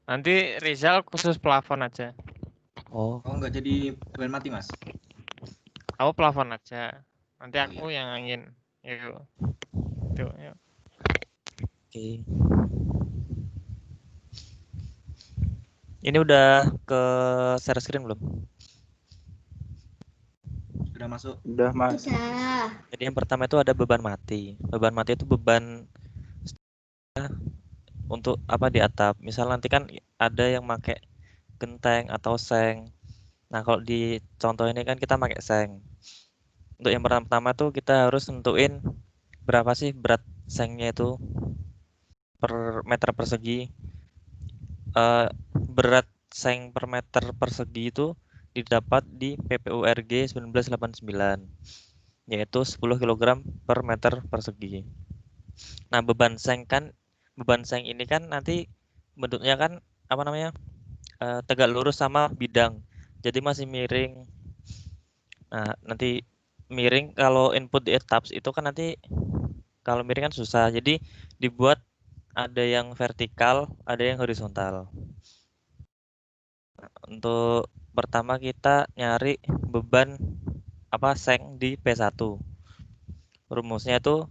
Nanti Rizal khusus plafon aja. Oh, Oh, nggak jadi beban mati, Mas? Aku plafon aja. Nanti Oh, aku yang angin. Yuk. Tuh, yuk. oke. Ini udah ke share screen belum? Sudah masuk. Udah, Mas. Jadi yang pertama itu ada beban mati. Beban mati itu beban untuk apa di atap. Misal nanti kan ada yang pakai genteng atau seng. Nah, kalau di contoh ini kan kita pakai seng. Untuk yang pertama tuh kita harus nentuin berapa sih berat sengnya itu per meter persegi. Berat seng per meter persegi itu didapat di PPURG 1989, yaitu 10 kg per meter persegi. Nah, beban seng ini kan nanti bentuknya kan apa namanya, tegak lurus sama bidang, jadi masih miring. Nah, nanti miring kalau input di etaps itu kan nanti kalau miring kan susah, jadi dibuat ada yang vertikal, ada yang horizontal. Untuk pertama kita nyari beban seng di P1. Rumusnya itu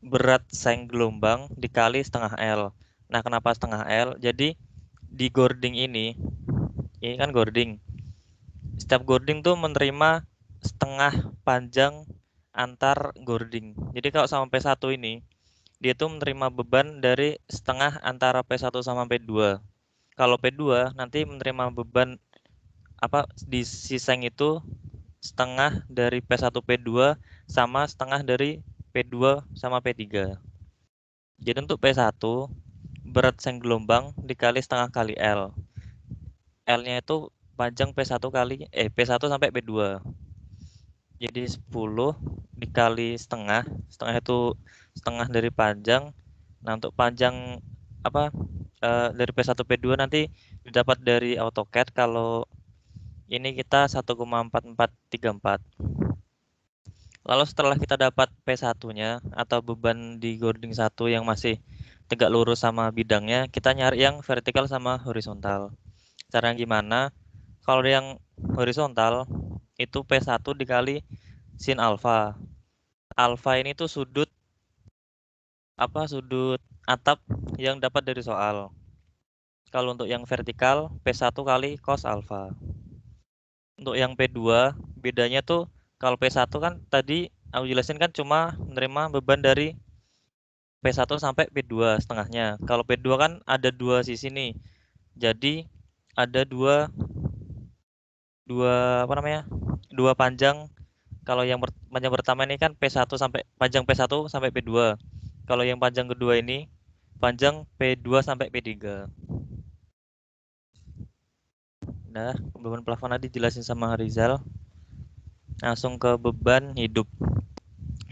berat seng gelombang dikali setengah L. Nah, kenapa setengah L? Jadi di gording ini kan gording. Setiap gording tuh menerima setengah panjang antar gording. Jadi kalau sama P1 ini, dia tuh menerima beban dari setengah antara P1 sama P2. Kalau P2 nanti menerima beban di si seng itu setengah dari P1 P2 sama setengah dari P2 sama P3. Jadi untuk P1 berat seng gelombang dikali setengah kali L. L-nya itu panjang P1 sampai P2. Jadi 10 dikali setengah, setengah itu setengah dari panjang. Nah, untuk panjang dari P1 P2 nanti didapat dari AutoCAD. Kalau ini kita 1,4434. Lalu setelah kita dapat P1-nya atau beban di gording 1 yang masih tegak lurus sama bidangnya, kita nyari yang vertikal sama horizontal. Caranya gimana? Kalau yang horizontal itu P1 dikali sin alfa. Alfa ini tuh sudut atap yang dapat dari soal. Kalau untuk yang vertikal P1 kali cos alfa. Untuk yang P2 bedanya tuh kalau P1 kan tadi aku jelasin kan cuma menerima beban dari P1 sampai P2 setengahnya. Kalau P2 kan ada dua sisi nih. Jadi ada dua panjang. Kalau yang panjang pertama ini kan P1 sampai panjang P1 sampai P2. Kalau yang panjang kedua ini panjang P2 sampai P3. Nah, beban plafon tadi jelasin sama Rizal. Langsung ke beban hidup.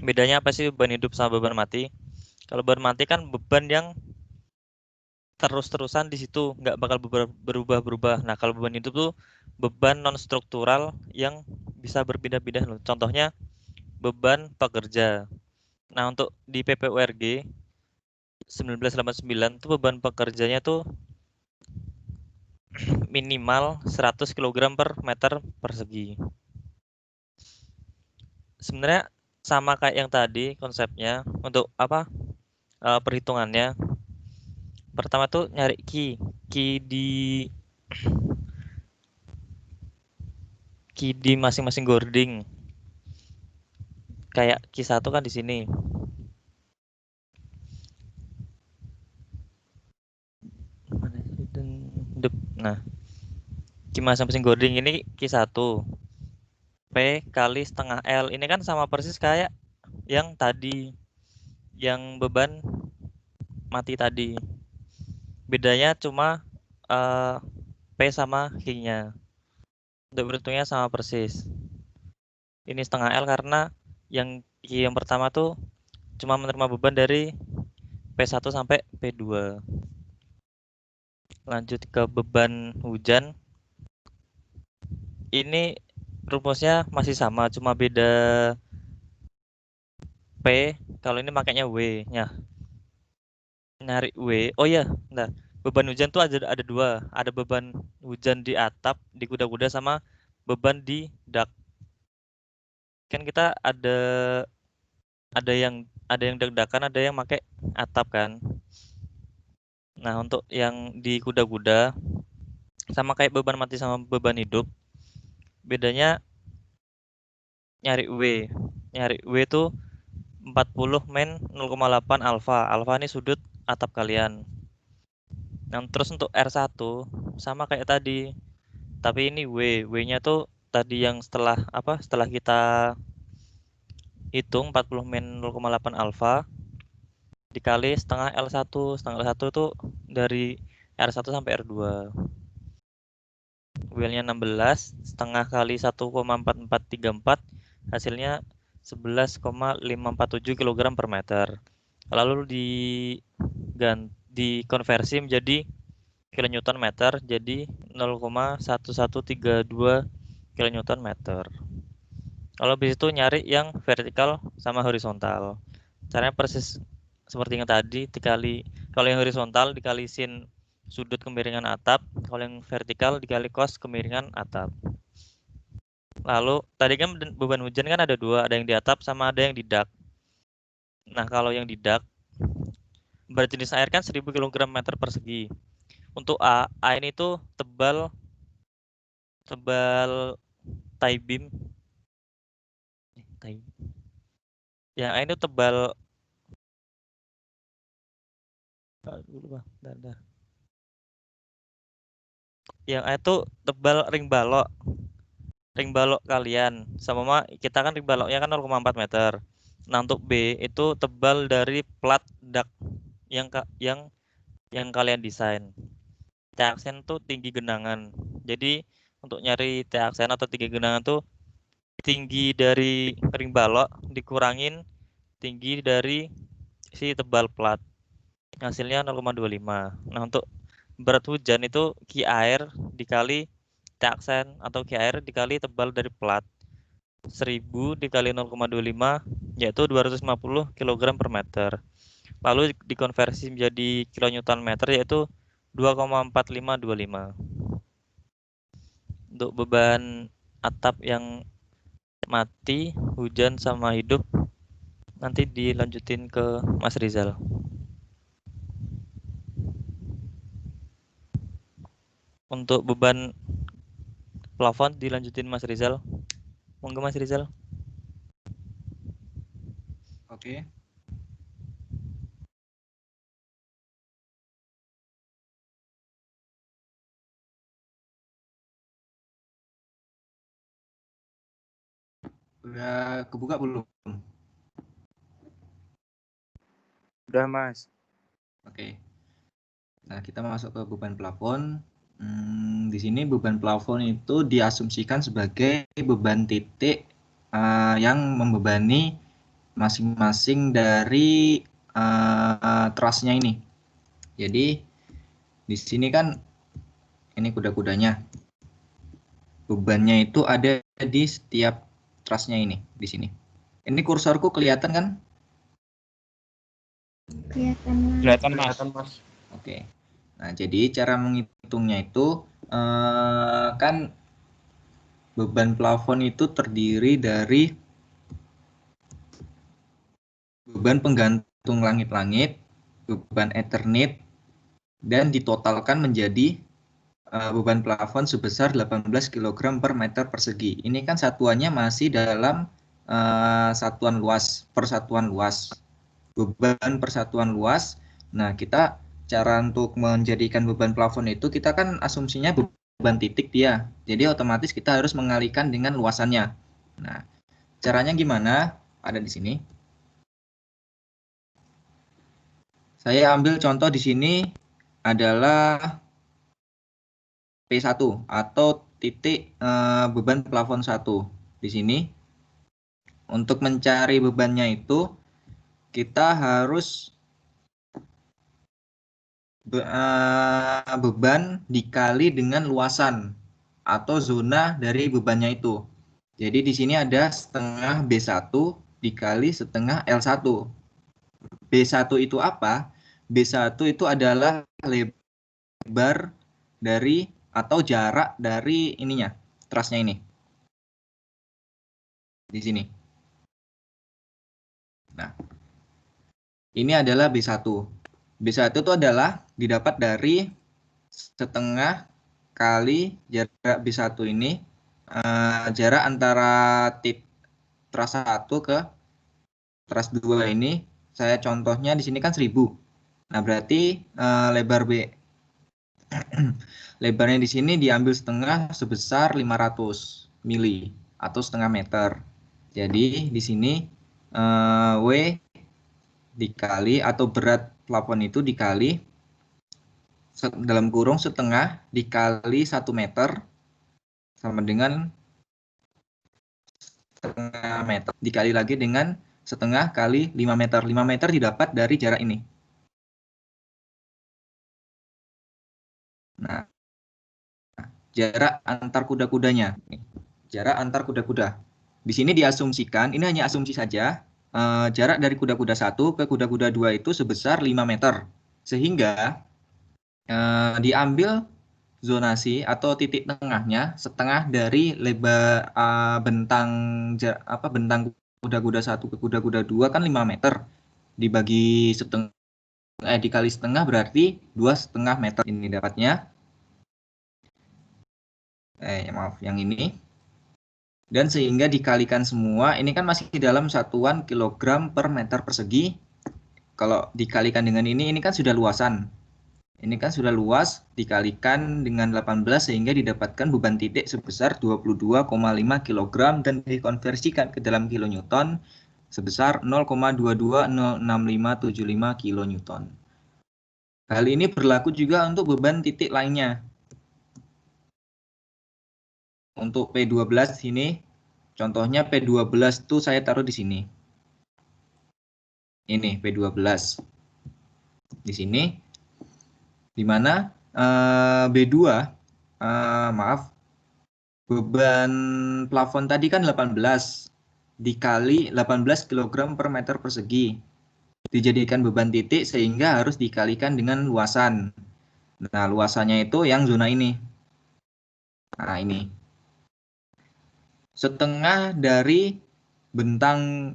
Bedanya apa sih beban hidup sama beban mati? Kalau beban mati kan beban yang terus-terusan di situ, nggak bakal berubah-berubah. Nah, kalau beban hidup tuh beban non struktural yang bisa berpindah-pindah loh. Contohnya beban pekerja. Nah, untuk di PPURG 1989 tuh beban pekerjanya tuh minimal 100 kg per meter persegi. Sebenarnya sama kayak yang tadi konsepnya. Untuk perhitungannya. Pertama tuh nyari ki di masing-masing gording. Kayak Q1 kan di sini. Nah, Q masing-masing gording ini Q1. P kali setengah L. Ini kan sama persis kayak yang tadi. Yang beban mati tadi. Bedanya cuma P sama Q-nya. Untuk berhitungnya sama persis. Ini setengah L karena yang Q yang pertama tuh cuma menerima beban dari P1 sampai P2. Lanjut ke beban hujan. Ini rumusnya masih sama, cuma beda P. Kalau ini makanya W. Nyari W. Oh iya, nah, beban hujan tuh ada dua, ada beban hujan di atap di kuda-kuda sama beban di dak. Kan kita ada yang dak-dakan, ada yang pakai atap kan. Nah, untuk yang di kuda-kuda sama kayak beban mati sama beban hidup, bedanya nyari W. Nyari W itu 40 min 0,8 alfa. Alfa ini sudut atap kalian. Nah, terus untuk R1 sama kayak tadi. Tapi ini W. W-nya tuh tadi yang setelah kita hitung 40 min 0,8 alfa dikali setengah L1. Setengah L1 itu dari R1 sampai R2. W-nya 16, setengah kali 1,4434 hasilnya 11,547 kg per meter. Lalu dikonversi menjadi kilonewton meter, jadi 0,1132 kilonewton meter. Kalau habis itu nyari yang vertikal sama horizontal. Caranya persis seperti yang tadi, kalau yang horizontal dikali sin sudut kemiringan atap, kalau yang vertikal dikali cos kemiringan atap. Lalu tadi kan beban hujan kan ada dua, ada yang di atap sama ada yang di dak. Nah, kalau yang di dak berat jenis air kan 1000 kg meter persegi. Untuk A ini tuh tebal tie beam. Yang A ini tebal Yang A itu tebal ring balok. Ring balok kalian sama kita kan ring baloknya kan 0,4 meter. Nah, untuk B itu tebal dari plat dak yang kalian desain. T-aksen tuh tinggi genangan. Jadi untuk nyari T-aksen atau tinggi genangan tuh tinggi dari ring balok dikurangin tinggi dari si tebal plat. Hasilnya 0,25. Nah, untuk berat hujan itu Q air dikali T-aksen atau Q air dikali tebal dari plat. 1000 dikali 0,25 yaitu 250 kg per meter. Lalu dikonversi menjadi kilonewton meter yaitu 2,4525. Untuk beban atap yang mati, hujan sama hidup nanti dilanjutin ke Mas Rizal. Untuk beban plafon dilanjutin Mas Rizal. Monggo Mas Rizal. Oke. Udah kebuka belum? Udah, Mas. Oke. Nah, kita masuk ke beban plafon. Di sini beban plafon itu diasumsikan sebagai beban titik yang membebani masing-masing dari trusnya ini. Jadi di sini kan ini kuda-kudanya. Bebannya itu ada di setiap trusnya ini di sini. Ini kursorku kelihatan kan? Kelihatan, Mas. Oke. Nah, jadi cara menghitungnya itu kan beban plafon itu terdiri dari beban penggantung langit-langit, beban Eternit, dan ditotalkan menjadi beban plafon sebesar 18 kg per meter persegi. Ini kan satuannya masih dalam satuan luas, persatuan luas. Beban persatuan luas. Nah, kita cara untuk menjadikan beban plafon itu kita kan asumsinya beban titik dia. Jadi otomatis kita harus mengalihkan dengan luasannya. Nah, caranya gimana? Ada di sini. Saya ambil contoh di sini adalah P1 atau titik beban plafon 1. Di sini untuk mencari bebannya itu kita harus beban dikali dengan luasan atau zona dari bebannya itu. Jadi di sini ada setengah B1 dikali setengah L1. B1 itu apa? B1 itu adalah lebar lebar dari atau jarak dari ininya, trusnya ini. Di sini. Nah, ini adalah B1. B1 itu adalah didapat dari setengah kali jarak B1 ini, jarak antara trus 1 ke trus 2 ini, saya contohnya di sini kan 1000. Nah, berarti lebar B lebarnya di sini diambil setengah sebesar 500 mili atau setengah meter. Jadi di sini W dikali atau berat plafon itu dikali dalam kurung setengah dikali 1 meter sama dengan setengah meter dikali lagi dengan setengah kali 5 meter. 5 meter didapat dari jarak ini. Nah, jarak antar kuda-kudanya. Jarak antar kuda-kuda. Di sini diasumsikan, ini hanya asumsi saja, jarak dari kuda-kuda 1 ke kuda-kuda 2 itu sebesar 5 meter. Sehingga diambil zonasi atau titik tengahnya setengah dari lebar bentang kuda-kuda 1 ke kuda-kuda 2 kan 5 meter. Dibagi setengah dikali setengah berarti 2,5 meter ini dapatnya. Maaf, yang ini. Dan sehingga dikalikan semua, ini kan masih dalam satuan kilogram per meter persegi. Kalau dikalikan dengan ini kan sudah luasan. Ini kan sudah luas, dikalikan dengan 18 sehingga didapatkan beban titik sebesar 22,5 kg dan dikonversikan ke dalam kilonewton sebesar 0,22065575 kilonewton. Hal ini berlaku juga untuk beban titik lainnya. Untuk P12 ini, contohnya P12 itu saya taruh di sini. Ini P12. Di sini. Di mana B2, beban plafon tadi kan 18 dikali 18 kg per meter persegi. Dijadikan beban titik sehingga harus dikalikan dengan luasan. Nah, luasannya itu yang zona ini. Nah, ini. Setengah dari bentang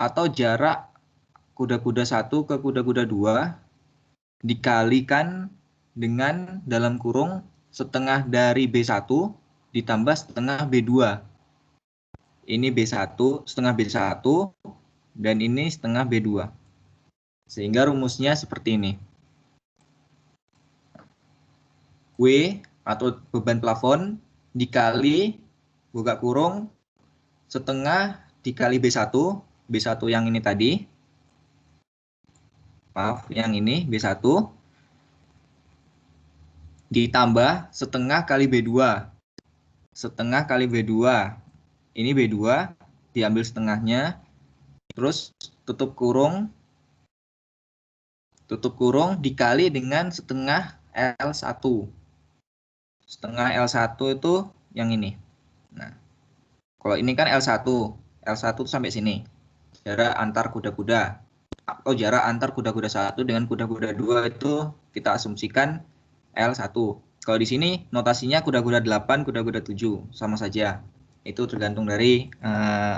atau jarak kuda-kuda 1 ke kuda-kuda 2 dikalikan dengan dalam kurung setengah dari B1 ditambah setengah B2. Ini B1, setengah B1, dan ini setengah B2. Sehingga rumusnya seperti ini. W atau beban plafon dikali buka kurung setengah dikali B1, B1 yang ini tadi. Maaf, yang ini B1 ditambah setengah kali B2. Setengah kali B2. Ini B2 diambil setengahnya. Terus tutup kurung dikali dengan setengah L1. Setengah L1 itu yang ini. Nah, kalau ini kan L1. L1 itu sampai sini. Jarak antar kuda-kuda. Atau jarak antar kuda-kuda 1 dengan kuda-kuda 2 itu kita asumsikan L1. Kalau di sini notasinya kuda-kuda 8, kuda-kuda 7, sama saja. Itu tergantung dari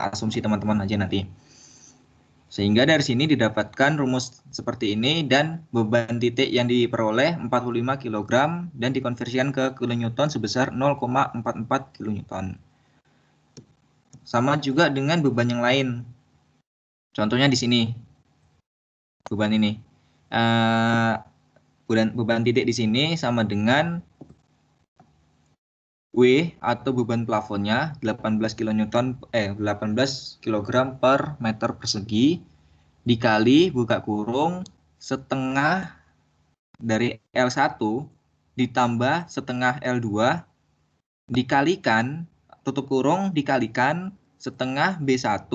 asumsi teman-teman aja nanti. Sehingga dari sini didapatkan rumus seperti ini dan beban titik yang diperoleh 45 kg dan dikonversikan ke kilonewton sebesar 0,44 kilonewton. Sama juga dengan beban yang lain. Contohnya di sini. Beban ini. Beban titik di sini sama dengan W atau beban plafonnya 18 kg per meter persegi dikali buka kurung setengah dari L1 ditambah setengah L2 dikalikan tutup kurung dikalikan setengah B1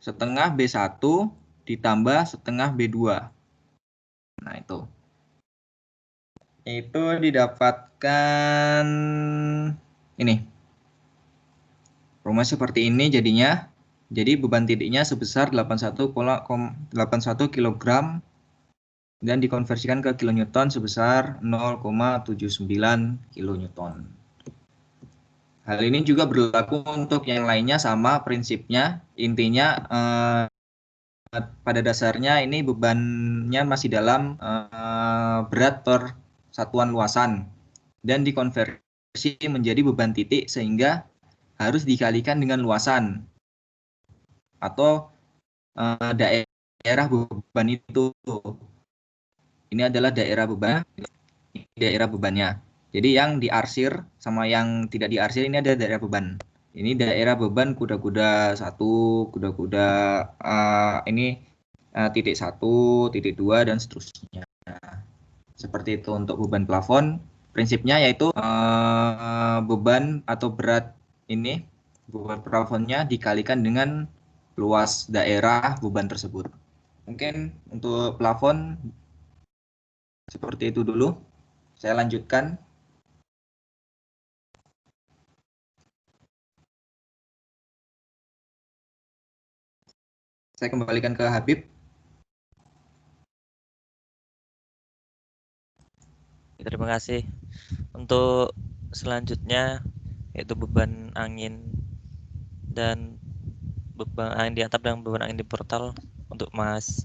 setengah B1 ditambah setengah B2. Nah, itu didapatkan ini. Rumus seperti ini jadinya. Jadi beban titiknya sebesar 81 kg dan dikonversikan ke kilonewton sebesar 0,79 kilonewton. Hal ini juga berlaku untuk yang lainnya, sama prinsipnya. Intinya pada dasarnya ini bebannya masih dalam berat per satuan luasan dan dikonversi menjadi beban titik sehingga harus dikalikan dengan luasan atau daerah beban itu. Ini adalah daerah beban, daerah bebannya. Jadi yang diarsir sama yang tidak diarsir ini ada daerah beban. Ini daerah beban kuda-kuda 1, kuda-kuda ini titik 1, titik 2 dan seterusnya. Seperti itu untuk beban plafon. Prinsipnya yaitu beban atau berat ini, beban plafonnya dikalikan dengan luas daerah beban tersebut. Mungkin untuk plafon seperti itu dulu. Saya lanjutkan. Saya kembalikan ke Habib. Terima kasih. Untuk selanjutnya yaitu beban angin dan beban angin di atap dan beban angin di portal untuk Mas.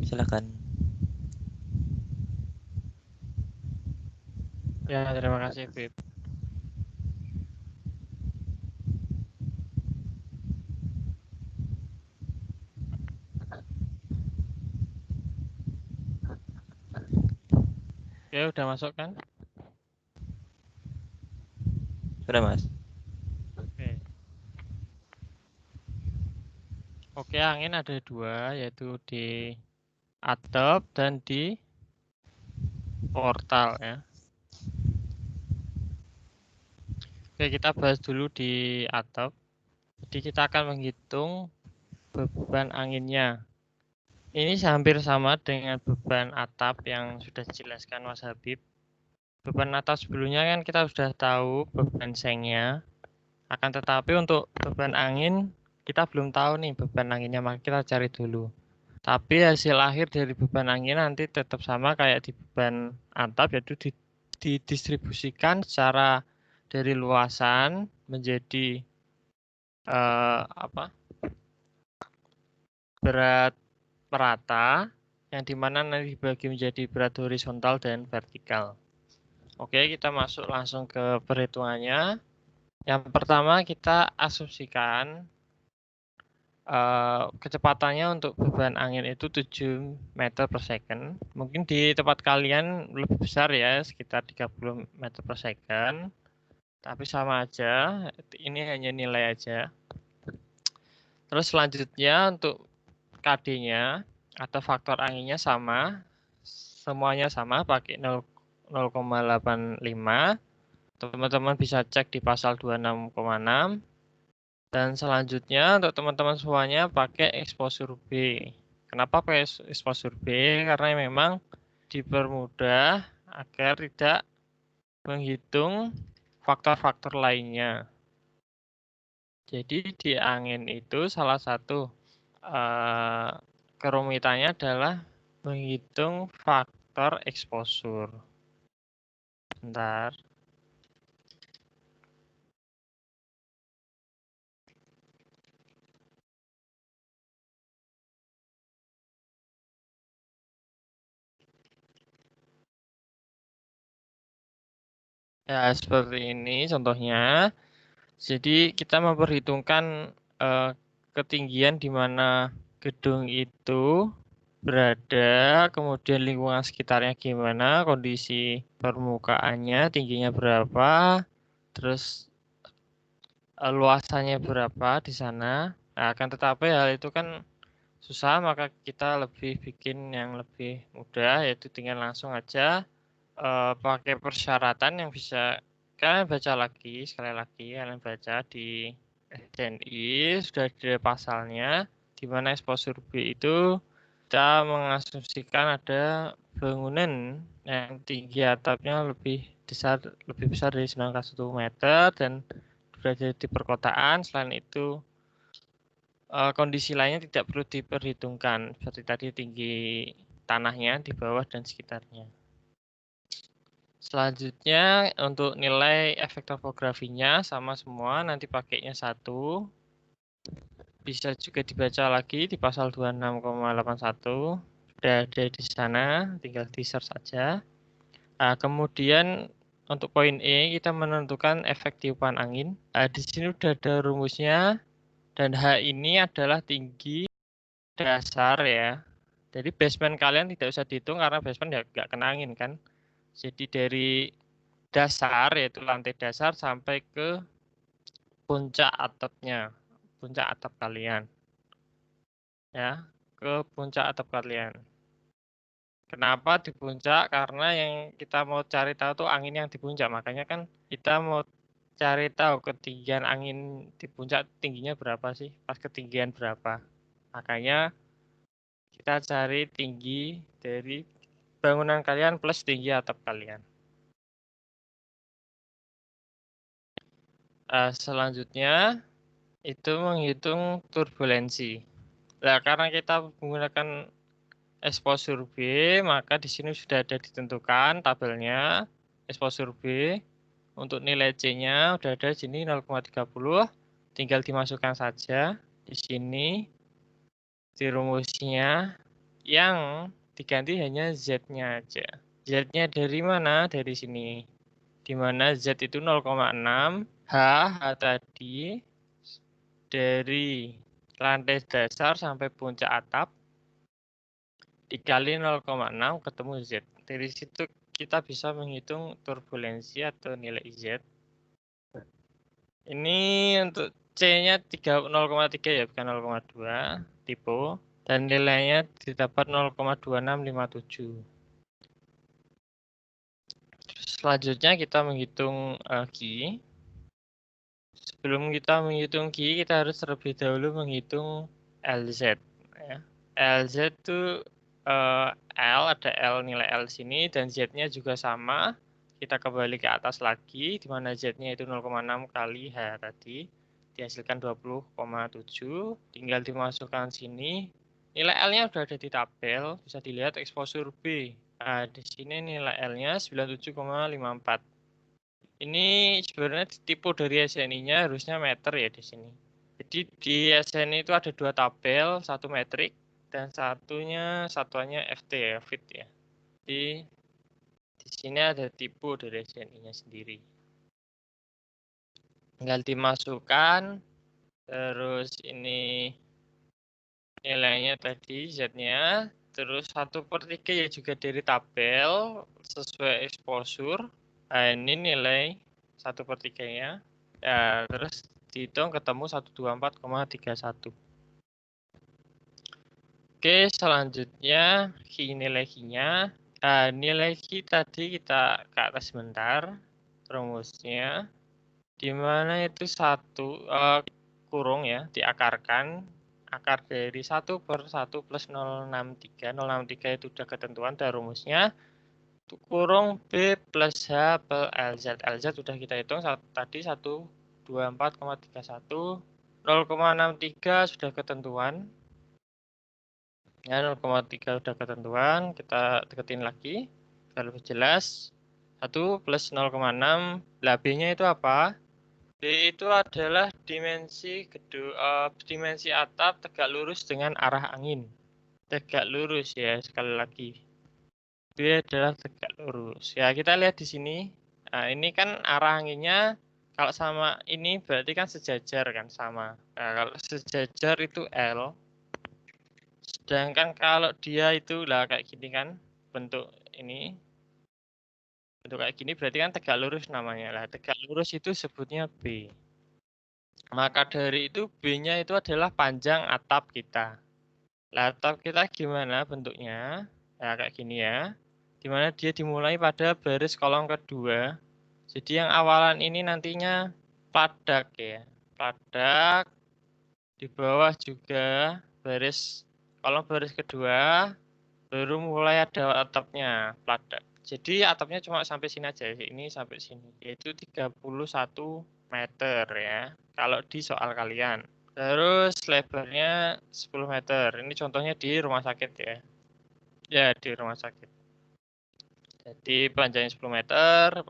Silakan. Ya, terima kasih, Bib. Oke, udah masuk kan? Sudah, Mas. Oke. Oke, angin ada dua, yaitu di atap dan di portal ya. Oke, kita bahas dulu di atap. Jadi kita akan menghitung beban anginnya. Ini hampir sama dengan beban atap yang sudah dijelaskan Mas Habib. Beban atap sebelumnya kan kita sudah tahu beban sengnya. Akan tetapi untuk beban angin kita belum tahu nih beban anginnya, maka kita cari dulu. Tapi hasil akhir dari beban angin nanti tetap sama kayak di beban atap, yaitu didistribusikan secara dari luasan menjadi berat merata, yang dimana nanti dibagi menjadi berat horizontal dan vertikal. Oke, kita masuk langsung ke perhitungannya. Yang pertama kita asumsikan kecepatannya untuk beban angin itu 7 meter per second. Mungkin di tempat kalian lebih besar ya, sekitar 30 meter per second. Tapi sama aja, ini hanya nilai aja. Terus selanjutnya untuk KD-nya atau faktor anginnya sama. Semuanya sama, pakai 0,85. Teman-teman bisa cek di pasal 26,6. Dan selanjutnya untuk teman-teman semuanya pakai exposure B. Kenapa pakai exposure B? Karena memang dipermudah agar tidak menghitung faktor-faktor lainnya. Jadi di angin itu salah satu kerumitannya adalah menghitung faktor exposure. Bentar. Ya, seperti ini contohnya. Jadi kita memperhitungkan ketinggian di mana gedung itu berada, kemudian lingkungan sekitarnya gimana, kondisi permukaannya, tingginya berapa, terus luasannya berapa di sana. Nah, akan tetapi hal itu kan susah, maka kita lebih bikin yang lebih mudah, yaitu tinggal langsung aja pakai persyaratan yang bisa kalian baca lagi, sekali lagi kalian baca di SDNI, sudah ada pasalnya, di mana exposure B itu kita mengasumsikan ada bangunan yang tinggi atapnya lebih besar dari 9,1 meter dan berada di perkotaan. Selain itu kondisi lainnya tidak perlu diperhitungkan, seperti tadi tinggi tanahnya di bawah dan sekitarnya. Selanjutnya untuk nilai efek topografinya sama semua, nanti pakainya 1. Bisa juga dibaca lagi di pasal 26,81. Sudah ada di sana, tinggal di-search saja. Nah, kemudian untuk poin E kita menentukan efek tiupan angin. Di sini sudah ada rumusnya dan H ini adalah tinggi dasar ya. Jadi basement kalian tidak usah dihitung karena basement ya nggak kena angin kan. Jadi dari dasar yaitu lantai dasar sampai ke puncak atapnya, puncak atap kalian. Ya, ke puncak atap kalian. Kenapa di puncak? Karena yang kita mau cari tahu tuh angin yang di puncak. Makanya kan kita mau cari tahu ketinggian angin di puncak tingginya berapa sih? Pas ketinggian berapa? Makanya kita cari tinggi dari bangunan kalian plus tinggi atap kalian. Selanjutnya itu menghitung turbulensi. Nah, karena kita menggunakan exposure B, maka di sini sudah ada ditentukan tabelnya exposure B. Untuk nilai C-nya sudah ada di sini 0,30. Tinggal dimasukkan saja di sini di rumusnya. Yang diganti hanya Z-nya aja. Z-nya dari mana? Dari sini. Di mana Z itu 0,6. H tadi dari lantai dasar sampai puncak atap dikali 0,6 ketemu Z. Dari situ kita bisa menghitung turbulensi atau nilai Z. Ini untuk C-nya 0,3 ya, bukan 0,2 tipe. Dan nilainya didapat 0,2657. Selanjutnya kita menghitung Q. Sebelum kita menghitung Q, kita harus terlebih dahulu menghitung LZ. Ya. LZ itu L, ada L nilai L sini, dan Z-nya juga sama. Kita kembali ke atas lagi, di mana Z-nya itu 0,6 kali H tadi. Dihasilkan 20,7. Tinggal dimasukkan sini. Nilai L-nya sudah ada di tabel, bisa dilihat exposure B. Nah, di sini nilai L-nya 97,54. Ini sebenarnya tipe dari SNI-nya harusnya meter ya di sini. Jadi di SNI itu ada 2 tabel, satu metrik dan satuannya FT ya, feet ya. Di sini ada tipe dari SNI-nya sendiri. Tinggal dimasukkan, terus ini nilainya tadi Z-nya, terus 1/3 ya juga dari tabel sesuai exposure. Nah, ini nilai 1/3-nya. Ya, terus dihitung ketemu 124,31. Oke, selanjutnya nilai Q-nya. Nah, nilai Q tadi kita ke atas sebentar. Rumusnya di mana itu 1 kurung ya, diakarkan. Akar dari 1/1 plus 0,63. 0,63 itu sudah ketentuan dan rumusnya. Kurung B plus H per LZ. LZ sudah kita hitung tadi 124,31. 0,63 sudah ketentuan. Ya, 0,3 sudah ketentuan. Kita deketin lagi. Biar lebih jelas. 1 plus 0,6. Lah B-nya itu apa? B itu adalah dimensi dimensi atap tegak lurus dengan arah angin. Tegak lurus ya, sekali lagi. B adalah tegak lurus. Ya, kita lihat di sini. Nah, ini kan arah anginnya kalau sama ini berarti kan sejajar kan, sama. Nah, kalau sejajar itu L. Sedangkan kalau dia itu lah kayak gini kan, bentuk ini. Bentuk kayak gini berarti kan tegak lurus namanya. Lah, tegak lurus itu sebutnya B. Maka dari itu B-nya itu adalah panjang atap kita. Lah, atap kita gimana bentuknya? Nah, kayak gini ya. Dimana dia dimulai pada baris kolom kedua. Jadi yang awalan ini nantinya padak ya. Padak. Di bawah juga kolom baris kedua. Baru mulai ada atapnya, padak. Jadi atapnya cuma sampai sini aja. Ini sampai sini. Yaitu 31 meter ya. Kalau di soal kalian. Terus lebarnya 10 meter. Ini contohnya di rumah sakit ya. Ya, di rumah sakit. Jadi panjangnya 10 meter,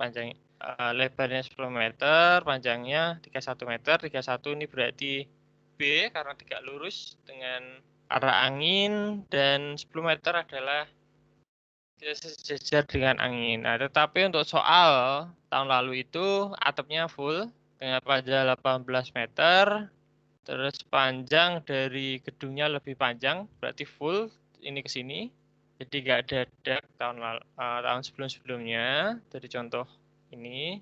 lebarnya 10 meter, panjangnya 31 meter. 31 ini berarti B karena tegak lurus dengan arah angin, dan 10 meter adalah sejajar dengan angin. Nah, tetapi untuk soal tahun lalu itu atapnya full dengan panjang 18 meter, terus panjang dari gedungnya lebih panjang, berarti full ini ke sini. Jadi nggak ada tahun sebelum-sebelumnya dari contoh ini.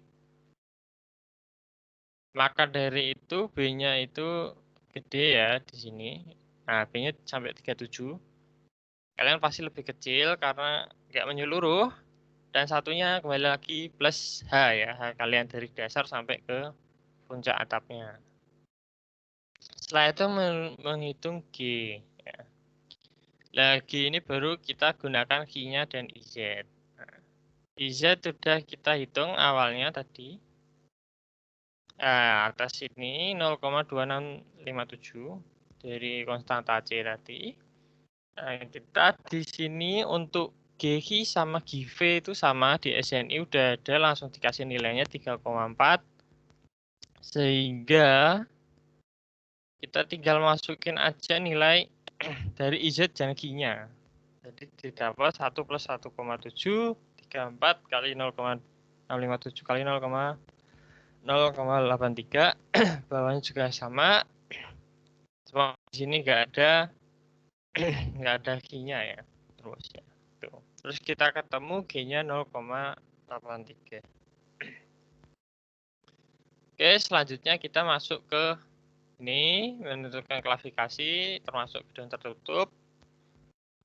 Maka dari itu B-nya itu gede ya di sini. Nah, B-nya sampai 37. Kalian pasti lebih kecil karena nggak menyeluruh. Dan satunya kembali lagi plus H ya. H kalian dari dasar sampai ke puncak atapnya. Setelah itu menghitung G. Ya. Lagi ini baru kita gunakan Q-nya dan IZ. Nah, IZ sudah kita hitung awalnya tadi. Atas ini 0,2657 dari konstanta C tadi. Nah, kita di sini untuk GH sama GV itu sama di SNI udah ada, langsung dikasih nilainya 3,4. Sehingga kita tinggal masukin aja nilai dari IZ dan Q-nya. Jadi didapat 1 plus 1,7, 34 kali 0,657 kali 0,83. Bawahnya juga sama. Cuma di sini nggak ada Q-nya ya. Terus ya. Tuh. Terus kita ketemu G-nya 0,83. Oke, selanjutnya kita masuk ke ini, menentukan klasifikasi termasuk gedung tertutup.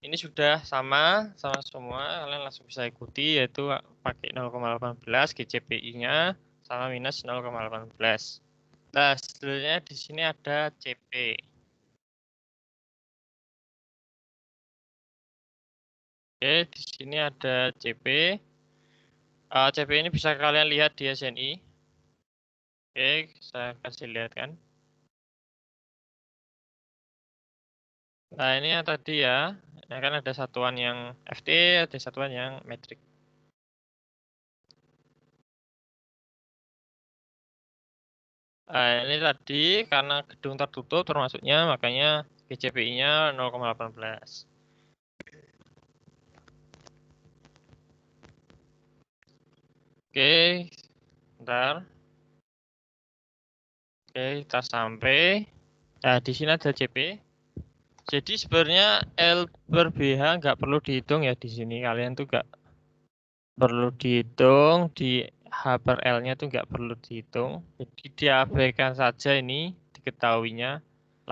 Ini sudah sama semua, kalian langsung bisa ikuti, yaitu pakai 0,18 GCPI-nya sama minus 0,18. Nah, selanjutnya di sini ada CP. Oke, di sini ada CP. CP ini bisa kalian lihat di SNI. Oke, saya kasih lihat kan. Nah, ini yang tadi ya. Nah, kan ada satuan yang FT, ada satuan yang metrik. Ini tadi karena gedung tertutup termasuknya, makanya GCPI-nya 0,18. Oke, bentar. Oke, kita sampai. Nah, di sini ada CP. Jadi sebenarnya L per BH nggak perlu dihitung ya di sini. Kalian tuh nggak perlu dihitung. Di H per L-nya tuh nggak perlu dihitung. Jadi diabaikan saja ini, diketahuinya.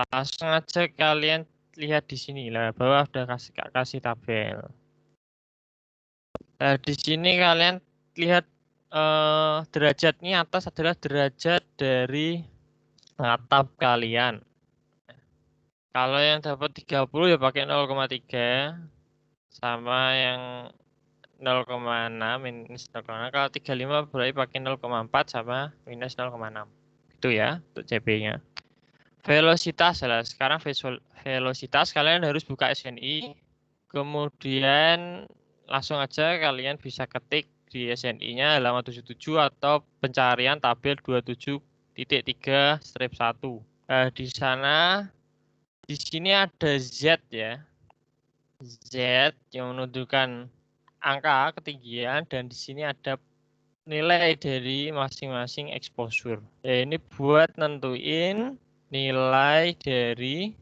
Langsung aja kalian lihat di sini lah, bawah udah kasih tabel. Nah, di sini kalian lihat derajatnya atas adalah derajat dari atap kalian. Kalau yang dapat 30 ya pakai 0,3 sama yang 0,6 minus 0,6. Kalau 35 berarti pakai 0,4 sama minus 0,6. Itu ya untuk CP-nya. Velocitas adalah sekarang velocitas kalian harus buka SNI. Kemudian langsung aja kalian bisa ketik di SNI-nya halaman 77 atau pencarian tabel 27.3/1. Di sana di sini ada Z ya. Z yang menunjukkan angka ketinggian, dan di sini ada nilai dari masing-masing exposure. Ya, ini buat nentuin nilai dari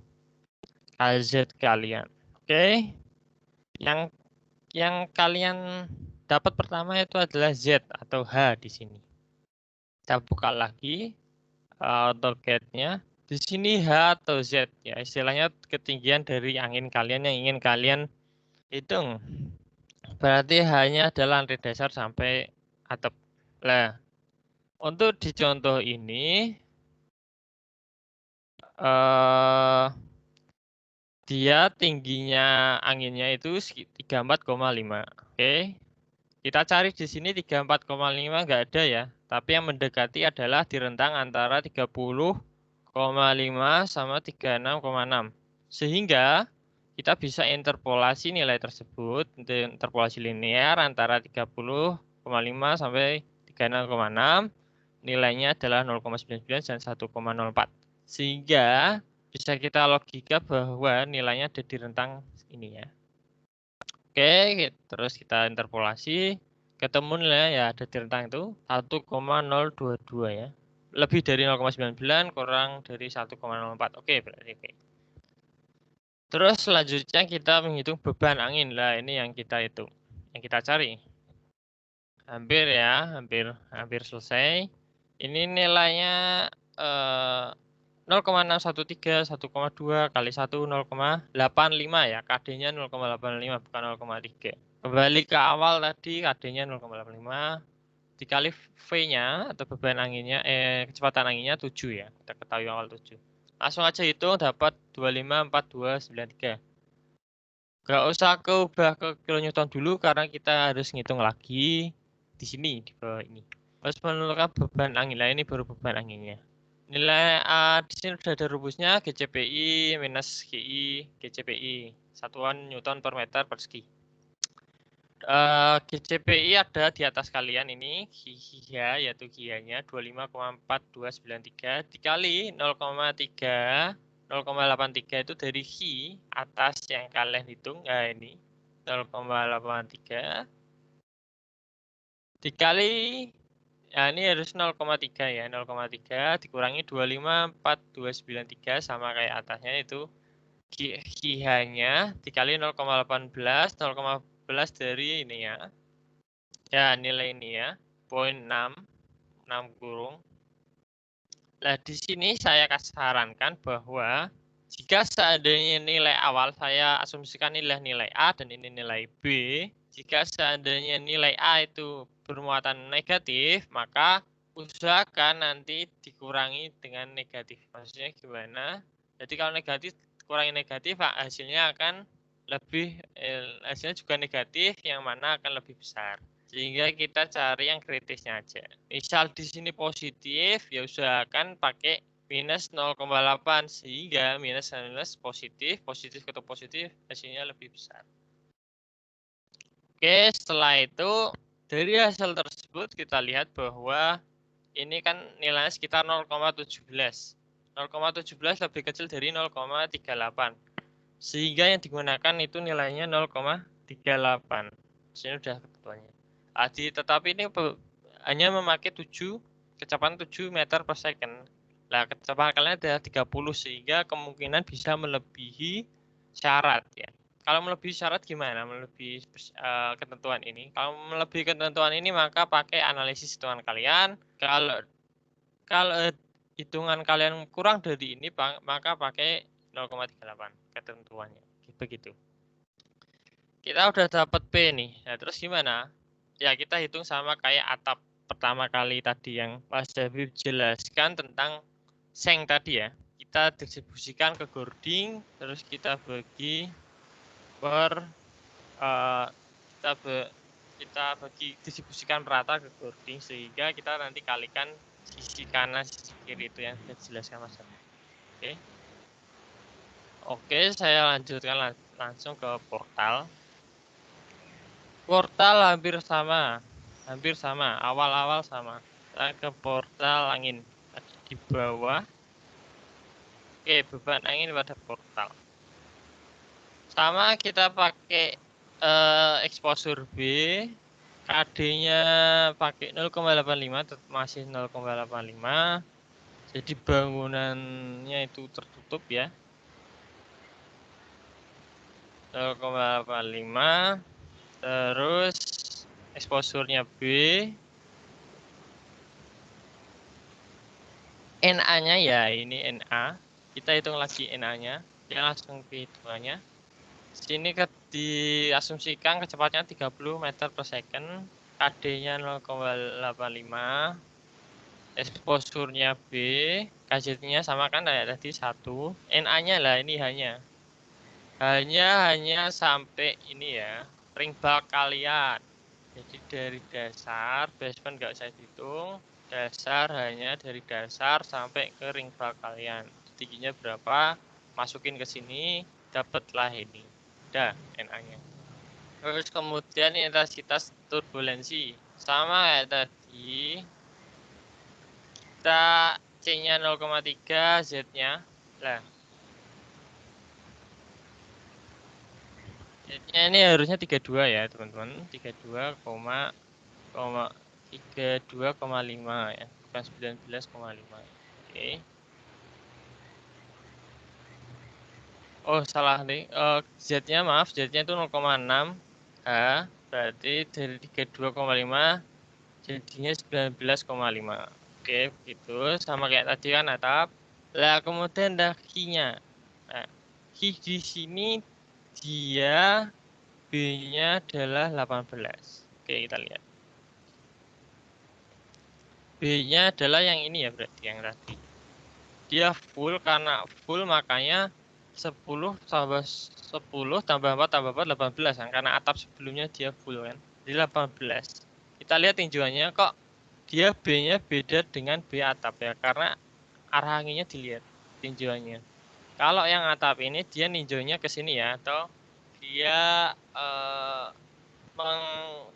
KZ kalian. Oke. Yang kalian dapat pertama itu adalah Z atau H di sini. Kita buka lagi AutoCAD-nya. Di sini H atau Z ya, istilahnya ketinggian dari angin kalian yang ingin kalian hitung. Berarti H-nya adalah lantai dasar sampai atap. Nah, untuk di contoh ini dia tingginya anginnya itu 34,5. Oke. Kita cari di sini 34,5 nggak ada ya. Tapi yang mendekati adalah di rentang antara 30,5 sama 36,6. Sehingga kita bisa interpolasi nilai tersebut, interpolasi linear antara 30,5 sampai 30,6. Nilainya adalah 0,99 dan 1,04. Sehingga bisa kita logika bahwa nilainya ada di rentang ini ya. Oke, terus kita interpolasi, ketemu nilai ya ada di rentang itu 1,022 ya. Lebih dari 0,99 kurang dari 1,04. Oke, berarti oke. Terus selanjutnya kita menghitung beban angin. Lah ini yang kita hitung, yang kita cari. Hampir ya, hampir selesai. Ini nilainya 0,613, 1,2 kali 1 0,85 ya. KD-nya 0,85 bukan 0,3. Kembali ke awal tadi KD-nya 0,85 dikali V-nya atau beban anginnya kecepatan anginnya 7 ya. Kita ketahui awal 7. Langsung aja hitung dapat 254293. Gak usah ubah ke kilonewton dulu karena kita harus ngitung lagi di sini di bawah ini. Harus menentukan beban angin. Lah ini baru beban anginnya. Nilai di sini sudah ada rumusnya GCPI minus GI GCPI satuan Newton per meter persegi. GCPI ada di atas kalian ini GIA yaitu GIA-nya 25,4293 dikali 0,83 itu dari Ki atas yang kalian hitung. Nah ini 0,83 dikali ya ini harus 0,3 ya. 0,3 dikurangi 254293 sama kayak atasnya itu GIA-nya dikali 0,18 dari ini ya. Ya, nilai ini ya. 0,6 kurung. Nah, di sini saya sarankan bahwa jika seandainya nilai awal saya asumsikan nilai A dan ini nilai B, jika seandainya nilai A itu bermuatan negatif, maka usahakan nanti dikurangi dengan negatif. Maksudnya gimana? Jadi kalau negatif kurangi negatif, hasilnya akan hasilnya juga negatif, yang mana akan lebih besar. Sehingga kita cari yang kritisnya aja. Misal di sini positif, ya usahakan pakai minus 0,8 sehingga minus positif ketemu positif hasilnya lebih besar. Oke, setelah itu dari hasil tersebut kita lihat bahwa ini kan nilainya sekitar 0,17. 0,17 lebih kecil dari 0,38. Sehingga yang digunakan itu nilainya 0,38. Sini sudah ketentuannya. Tetapi ini hanya memakai kecepatan 7 meter per second. Nah, kecepatan kalian adalah 30 sehingga kemungkinan bisa melebihi syarat ya. Kalau melebihi syarat gimana? Melebihi ketentuan ini. Kalau melebihi ketentuan ini maka pakai analisis hitungan kalian. Kalau hitungan kalian kurang dari ini maka pakai 0,38 ketentuannya. Begitu. Kita udah dapat P nih. Nah, terus gimana? Ya, kita hitung sama kayak atap pertama kali tadi yang Mas Habib jelaskan tentang seng tadi ya. Kita distribusikan ke gording, terus kita bagi per kita bagi distribusikan merata ke gording sehingga kita nanti kalikan sisi kanan sisi kiri itu yang saya jelaskan Mas Habib. Oke, saya lanjutkan langsung ke portal. Portal hampir sama, awal-awal sama. Kita ke portal angin di bawah. Oke, beban angin pada portal. Sama kita pakai exposure B, KD-nya pakai 0,85, masih 0,85. Jadi bangunannya itu tertutup ya. 0,85. Terus exposure-nya B. NA-nya ya ini NA. Kita hitung lagi NA-nya. Ya langsung ke hitungannya. Sini diasumsikan kecepatannya 30 meter per second. KD-nya 0,85. Exposure-nya B. KZ-nya sama kan kayak tadi 1. NA-nya lah ini hanya sampai ini ya. Ring bulk kalian. Jadi dari dasar, basement nggak usah dihitung. Dasar hanya dari dasar sampai ke ring bulk kalian. Tingginya berapa? Masukin ke sini, dapatlah ini. Udah NA-nya. Terus kemudian intensitas turbulensi sama kayak tadi. Kita C-nya 0,3, Z-nya. Lah. Z-nya ini harusnya 32 ya, teman-teman. 32,5 ya, bukan 19,5. Oke. Oh, salah nih. Z-nya maaf, Z-nya itu 0,6 H, berarti dari 32,5 jadinya 19,5. Oke, begitu. Sama kayak tadi kan atap. Lah, kemudian ada Q-nya. Nah, Q di sini dia B-nya adalah 18. Oke, kita lihat. B-nya adalah yang ini ya, berarti yang tadi. Dia full, karena full makanya 10 tambah 10 tambah 4 tambah 4 18 kan, karena atap sebelumnya dia full kan. Jadi 18. Kita lihat tinjauannya kok dia B-nya beda dengan B atap ya, karena arah anginnya dilihat tinjauannya. Kalau yang atap ini dia ninjaunya ke sini ya, atau dia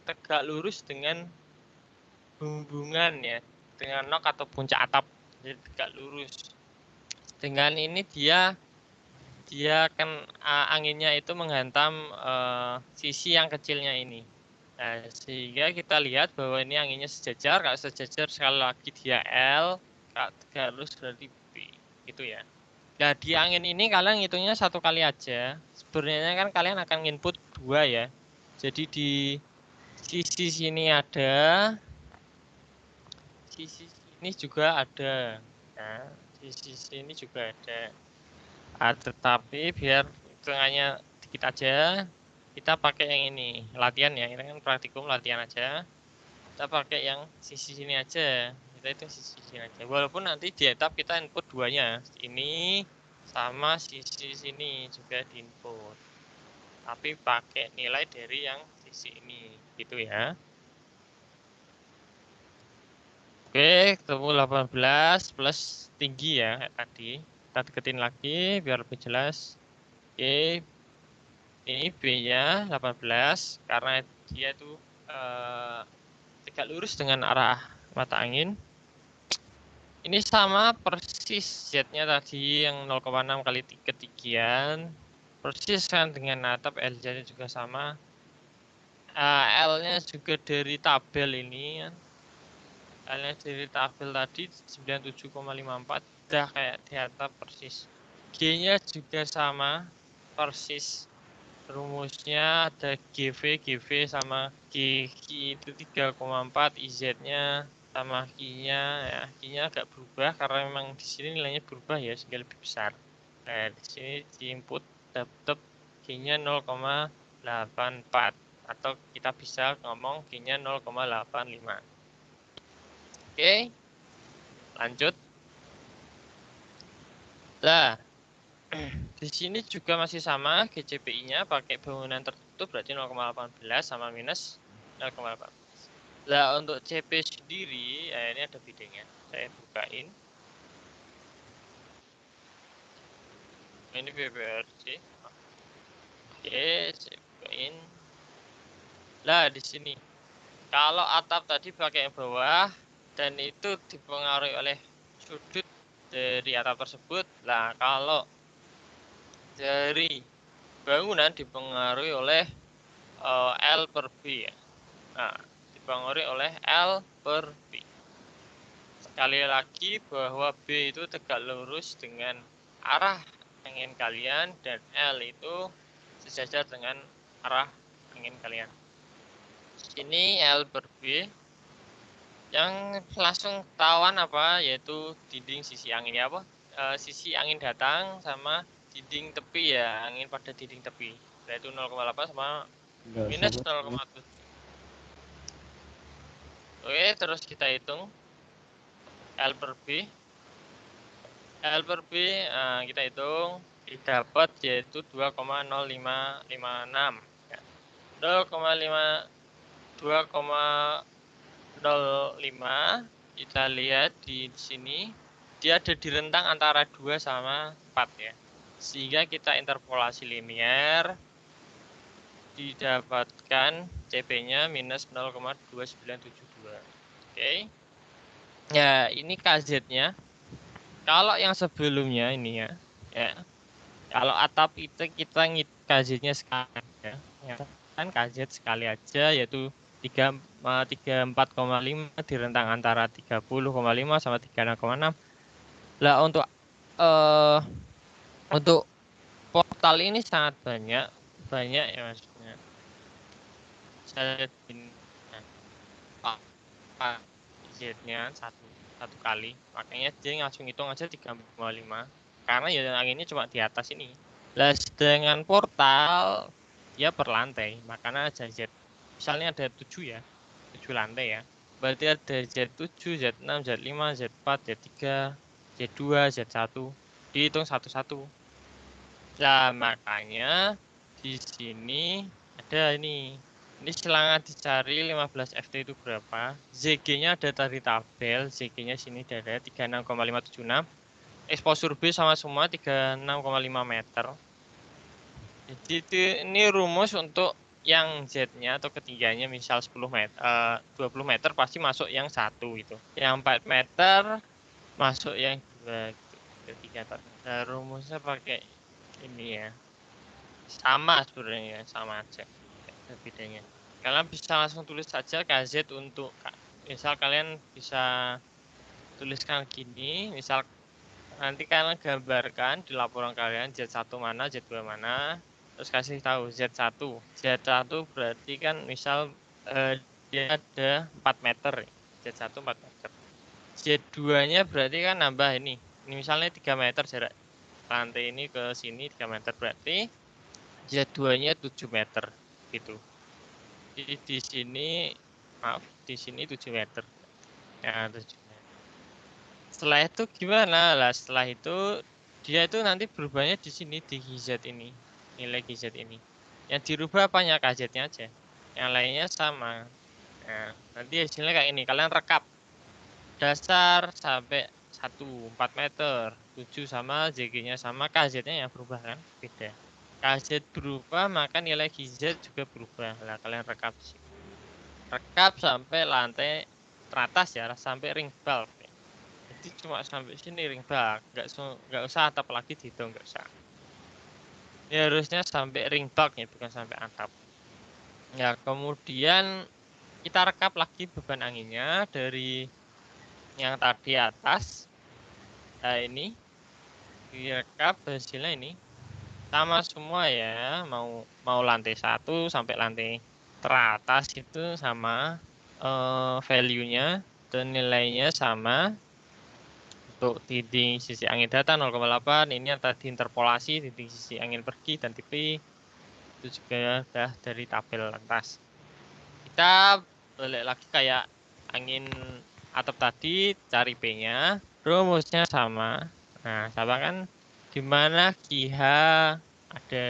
tegak lurus dengan hubungan ya, dengan nok atau puncak atap, jadi tegak lurus. Dengan ini dia kan anginnya itu menghantam sisi yang kecilnya ini. Nah, sehingga kita lihat bahwa ini anginnya sejajar. Kalau sejajar sekali lagi dia L, kalau tegak lurus berarti B, gitu ya. Nah, di angin ini kalian ngitungnya satu kali aja. Sebenarnya kan kalian akan input 2 ya. Jadi di sisi sini ada, sisi sini juga ada. Nah, sisi sini juga ada. Tetapi biar hitungannya dikit aja, kita pakai yang ini. Latihan ya, ini kan praktikum latihan aja. Kita pakai yang sisi sini aja. Kita itu sisi sini aja. Walaupun nanti di etap kita input duanya. Ini sama sisi sini juga diinput. Tapi pakai nilai dari yang sisi ini, gitu ya. Oke, ketemu 18 plus tinggi ya kayak tadi. Kita deketin lagi biar lebih jelas. Oke, ini B-nya 18 karena dia tuh tegak lurus dengan arah mata angin. Ini sama persis Z-nya tadi yang 0,6 kali ketinggian. Persis kan dengan atap, LZ-nya juga sama. L-nya juga dari tabel ini kan. L-nya dari tabel tadi 97,54, udah kayak di atap persis. G-nya juga sama, persis. Rumusnya ada GV sama G itu 3,4, IZ-nya sama Q-nya ya. Q-nya agak berubah karena memang di sini nilainya berubah ya, sehingga lebih besar. Nah, di sini di input tetap G-nya 0,84 atau kita bisa ngomong G-nya 0,85. Oke. Lanjut. Lah, di sini juga masih sama, GCPI-nya pakai bangunan tertutup berarti 0,18 sama minus 0,18. Lah, untuk CP sendiri, ini ada bidangnya. Saya bukain. Ini BBRC. Oke, saya bukain. Lah, di sini. Kalau atap tadi pakai yang bawah, dan itu dipengaruhi oleh sudut dari atap tersebut. Lah, kalau dari bangunan dipengaruhi oleh L per B ya. Nah, dipengaruhi oleh L per B. Sekali lagi bahwa B itu tegak lurus dengan arah angin kalian dan L itu sejajar dengan arah angin kalian. Ini L per B. Yang langsung ketahuan apa? Yaitu dinding sisi angin ya apa? Sisi angin datang sama dinding tepi ya, angin pada dinding tepi. Yaitu 0,8 sama minus 0,7. Oke, terus kita hitung L per B. L per B kita hitung didapat yaitu 2,0556. 2,05 kita lihat di sini dia ada di rentang antara 2 sama 4 ya. Sehingga kita interpolasi linier, didapatkan CP-nya minus 0,2972. Oke. Ya, ini KZ-nya. Kalau yang sebelumnya ini ya. Kalau atap itu kita KZ-nya sekali ya. Kan KZ sekali aja yaitu 34,5 di rentang antara 30,5 sama 36,6. Lah untuk portal ini sangat banyak ya maksudnya. Saya Z-nya satu kali, makanya dia langsung hitung aja 3,5 karena ya anginnya cuma di atas ini. Lah dengan portal dia per lantai, makanya ada Z. Misalnya ada 7 ya, 7 lantai ya. Berarti ada Z7, Z6, Z5, Z4, Z3, Z2, Z1. Dihitung satu-satu. Nah, makanya di sini ada ini. Ini selangat dicari 15 FT itu berapa? ZG-nya ada dari tabel, ZG-nya sini ada 36,576. Exposure B sama semua 36,5 meter. Jadi ini rumus untuk yang Z-nya atau ketiganya misal 10 meter, 20 meter pasti masuk yang satu itu. Yang 4 meter masuk yang 2 gitu. Ketiga. Nah, rumusnya pakai ini ya. Sama sebenarnya, sama aja bedanya. Kalian bisa langsung tulis saja KZ untuk misal kalian bisa tuliskan gini, misal nanti kalian gambarkan di laporan kalian Z1 mana, Z2 mana, terus kasih tahu Z1. Z1 berarti kan misal dia ada 4 meter, Z1 4 meter. Z2-nya berarti kan nambah ini. Ini misalnya 3 meter jarak lantai ini ke sini 3 meter berarti Z2-nya 7 meter gitu. Jadi di sini maaf, di sini 7 meter. Ya, 7 meter. Setelah itu gimana? Lah setelah itu dia itu nanti berubahnya di sini di GZ ini. Nilai GZ ini. Yang dirubah apanya? KZ-nya aja. Yang lainnya sama. Nah, nanti hasilnya kayak ini. Kalian rekap dasar sampai 4 meter, 7 sama, ZG-nya sama, KZ-nya yang berubah kan? Beda. KZ berubah, maka nilai GZ juga berubah. Lah kalian rekap sih. Rekap sampai lantai teratas ya, sampai ring bulk. Jadi cuma sampai sini ring bulk, nggak usah atap lagi dihitung, nggak usah. Ya harusnya sampai ring bulk ya, bukan sampai atap. Ya kemudian kita rekap lagi beban anginnya dari yang tadi atas. Nah ini direkap hasilnya ini sama semua ya, mau lantai 1 sampai lantai teratas itu sama, value-nya dan nilainya sama. Untuk dinding sisi angin data 0,8, ini yang tadi interpolasi dinding sisi angin pergi dan TP itu juga sudah dari tabel atas. Kita balik lagi kayak angin atap tadi, cari P-nya, rumusnya sama. Nah, sama kan dimana QH ada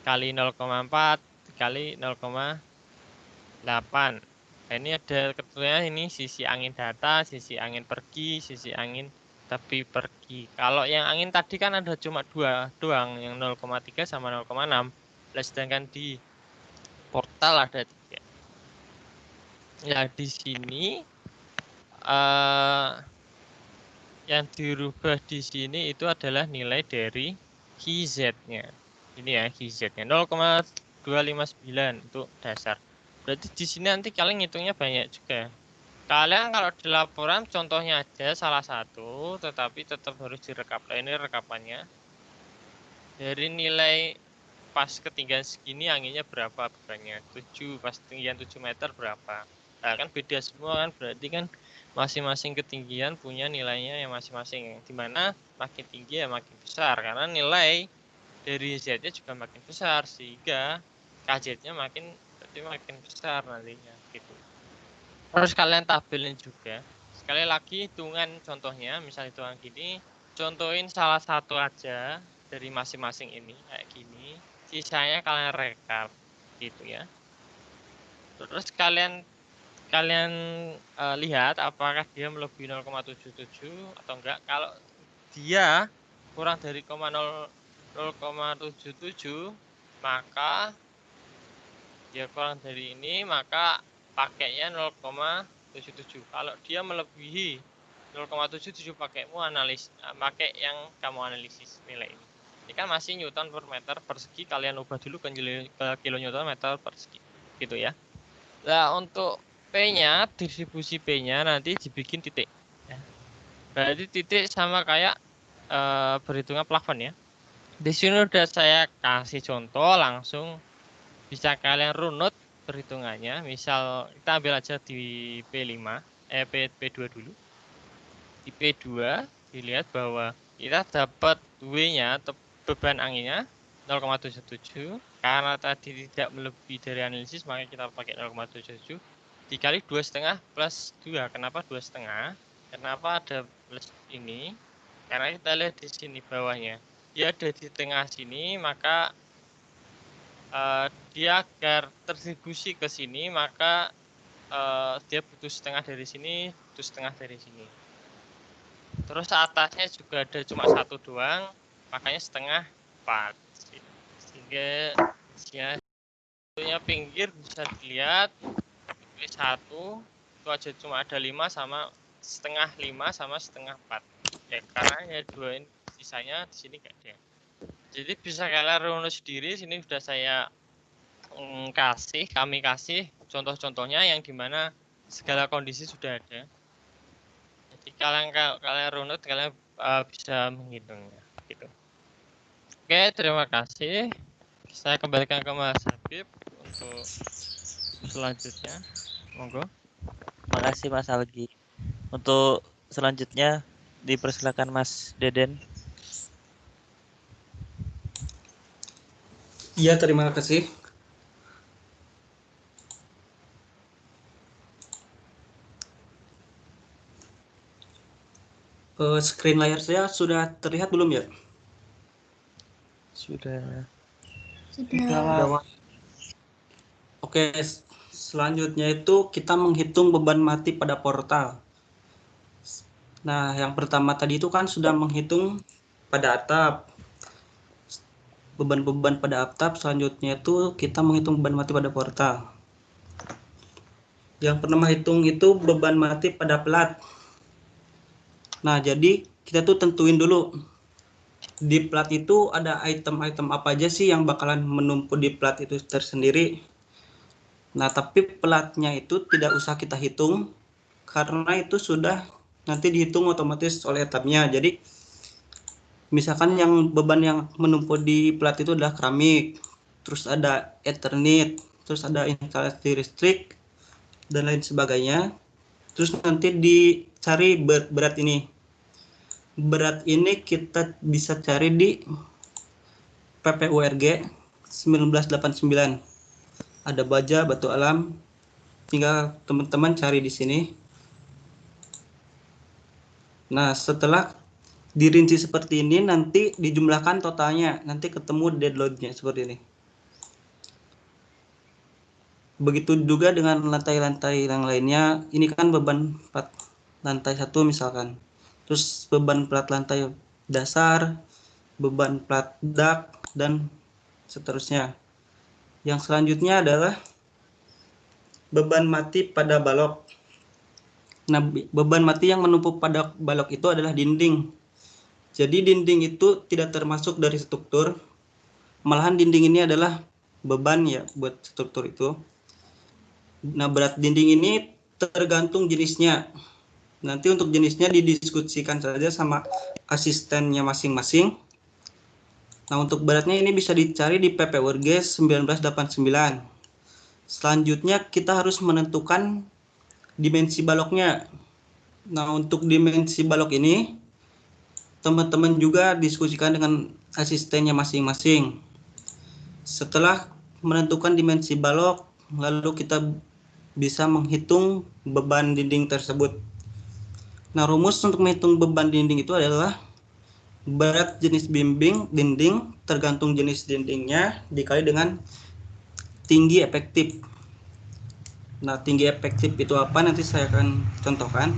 kali 0,4 kali 0,8. Nah, ini ada ketentuannya ini sisi angin data, sisi angin pergi, sisi angin tapi pergi. Kalau yang angin tadi kan ada cuma 2 doang, yang 0,3 sama 0,6. Sedangkan di portal ada 3. Ya di sini yang dirubah di sini itu adalah nilai dari GZ-nya. Ini ya GZ-nya 0,259 untuk dasar. Berarti di sini nanti kalian ngitungnya banyak juga. Kalian kalau di laporan contohnya aja salah satu, tetapi tetap harus direkap. Nah, ini rekapannya. Dari nilai pas ketinggian segini anginnya berapa bebannya? 7, pas ketinggian 7 meter berapa? Nah, kan beda semua kan, berarti kan masing-masing ketinggian punya nilainya yang masing-masing. Dimana makin tinggi ya makin besar, karena nilai dari Z-nya juga makin besar, sehingga KZ-nya makin besar nantinya gitu. Terus kalian tabelin juga. Sekali lagi hitungan contohnya, misal hitungan gini, contohin salah satu aja dari masing-masing ini kayak gini. Sisanya kalian rekap gitu ya. Terus kalian lihat apakah dia melebihi 0,77 atau enggak. Kalau dia kurang dari 0,0 0,77, maka dia kurang dari ini, maka pakainya 0,77. Kalau dia melebihi 0,77 pakaimu pakai yang kamu analisis nilai ini. Ini kan masih Newton per meter persegi, kalian ubah dulu ke kilonewton meter persegi, gitu ya. Nah, untuk P-nya, distribusi P-nya nanti dibikin titik. Ya. Berarti titik sama kayak perhitungan plafon ya. Di sini udah saya kasih contoh, langsung bisa kalian runut perhitungannya. Misal kita ambil aja di P5, P2 dulu. Di P2 dilihat bahwa kita dapat W-nya atau beban anginnya 0,77. Karena tadi tidak melebihi dari analisis, maka kita pakai 0,77 dikali 2,5 plus 2. Kenapa 2,5? Kenapa ada plus ini? Karena kita lihat di sini bawahnya, dia ada di tengah sini, maka dia agar terdistribusi ke sini, maka dia butuh setengah dari sini, butuh setengah dari sini. Terus atasnya juga ada cuma satu doang, makanya setengah 4. Sehingga isinya pinggir bisa dilihat W1 itu aja cuma ada 5 sama setengah 5 sama setengah 4. Ya karena ya dua ini sisanya di sini enggak ada. Jadi bisa kalian runut sendiri. Sini sudah saya kami kasih contoh-contohnya yang dimana segala kondisi sudah ada. Jadi kalian runut, kalian bisa menghitungnya gitu. Oke, terima kasih. Saya kembalikan ke Mas Habib untuk selanjutnya. Monggo. Makasih Mas Algi. Untuk selanjutnya dipersilakan Mas Deden. Iya, terima kasih. Screen layar saya sudah terlihat belum ya? Sudah. Oke, selanjutnya itu kita menghitung beban mati pada portal. Nah, yang pertama tadi itu kan sudah menghitung pada atap. Beban-beban pada atap, selanjutnya itu kita menghitung beban mati pada portal. Yang pertama hitung itu beban mati pada plat. Nah, jadi kita tuh tentuin dulu di plat itu ada item-item apa aja sih yang bakalan menumpuk di plat itu tersendiri. Nah, tapi platnya itu tidak usah kita hitung karena itu sudah nanti dihitung otomatis oleh atapnya. Jadi misalkan yang beban yang menumpuk di plat itu adalah keramik, terus ada Eternit, terus ada instalasi listrik dan lain sebagainya. Terus nanti dicari berat ini. Berat ini kita bisa cari di PPURG 1989. Ada baja, batu alam. Tinggal teman-teman cari di sini. Nah, setelah dirinci seperti ini, nanti dijumlahkan totalnya. Nanti ketemu dead load-nya seperti ini. Begitu juga dengan lantai-lantai yang lainnya. Ini kan beban plat lantai 1 misalkan. Terus beban plat lantai dasar, beban plat dak, dan seterusnya. Yang selanjutnya adalah beban mati pada balok. Nah, beban mati yang menumpuk pada balok itu adalah dinding. Jadi dinding itu tidak termasuk dari struktur. Malahan dinding ini adalah beban ya buat struktur itu. Nah, berat dinding ini tergantung jenisnya. Nanti untuk jenisnya didiskusikan saja sama asistennya masing-masing. Nah, untuk beratnya ini bisa dicari di PPURG 1989. Selanjutnya kita harus menentukan dimensi baloknya. Nah, untuk dimensi balok ini teman-teman juga diskusikan dengan asistennya masing-masing. Setelah menentukan dimensi balok, lalu kita bisa menghitung beban dinding tersebut. Nah, rumus untuk menghitung beban dinding itu adalah berat jenis dinding tergantung jenis dindingnya dikali dengan tinggi efektif. Nah, tinggi efektif itu apa? Nanti saya akan contohkan.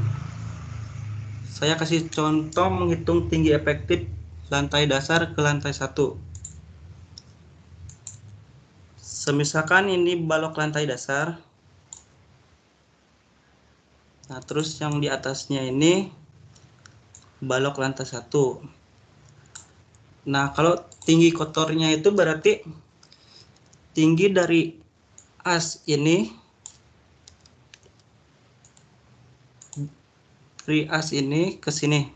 Saya kasih contoh menghitung tinggi efektif lantai dasar ke lantai 1. Semisalkan ini balok lantai dasar. Nah, terus yang di atasnya ini balok lantai 1. Nah, kalau tinggi kotornya itu berarti tinggi dari as ini ke sini.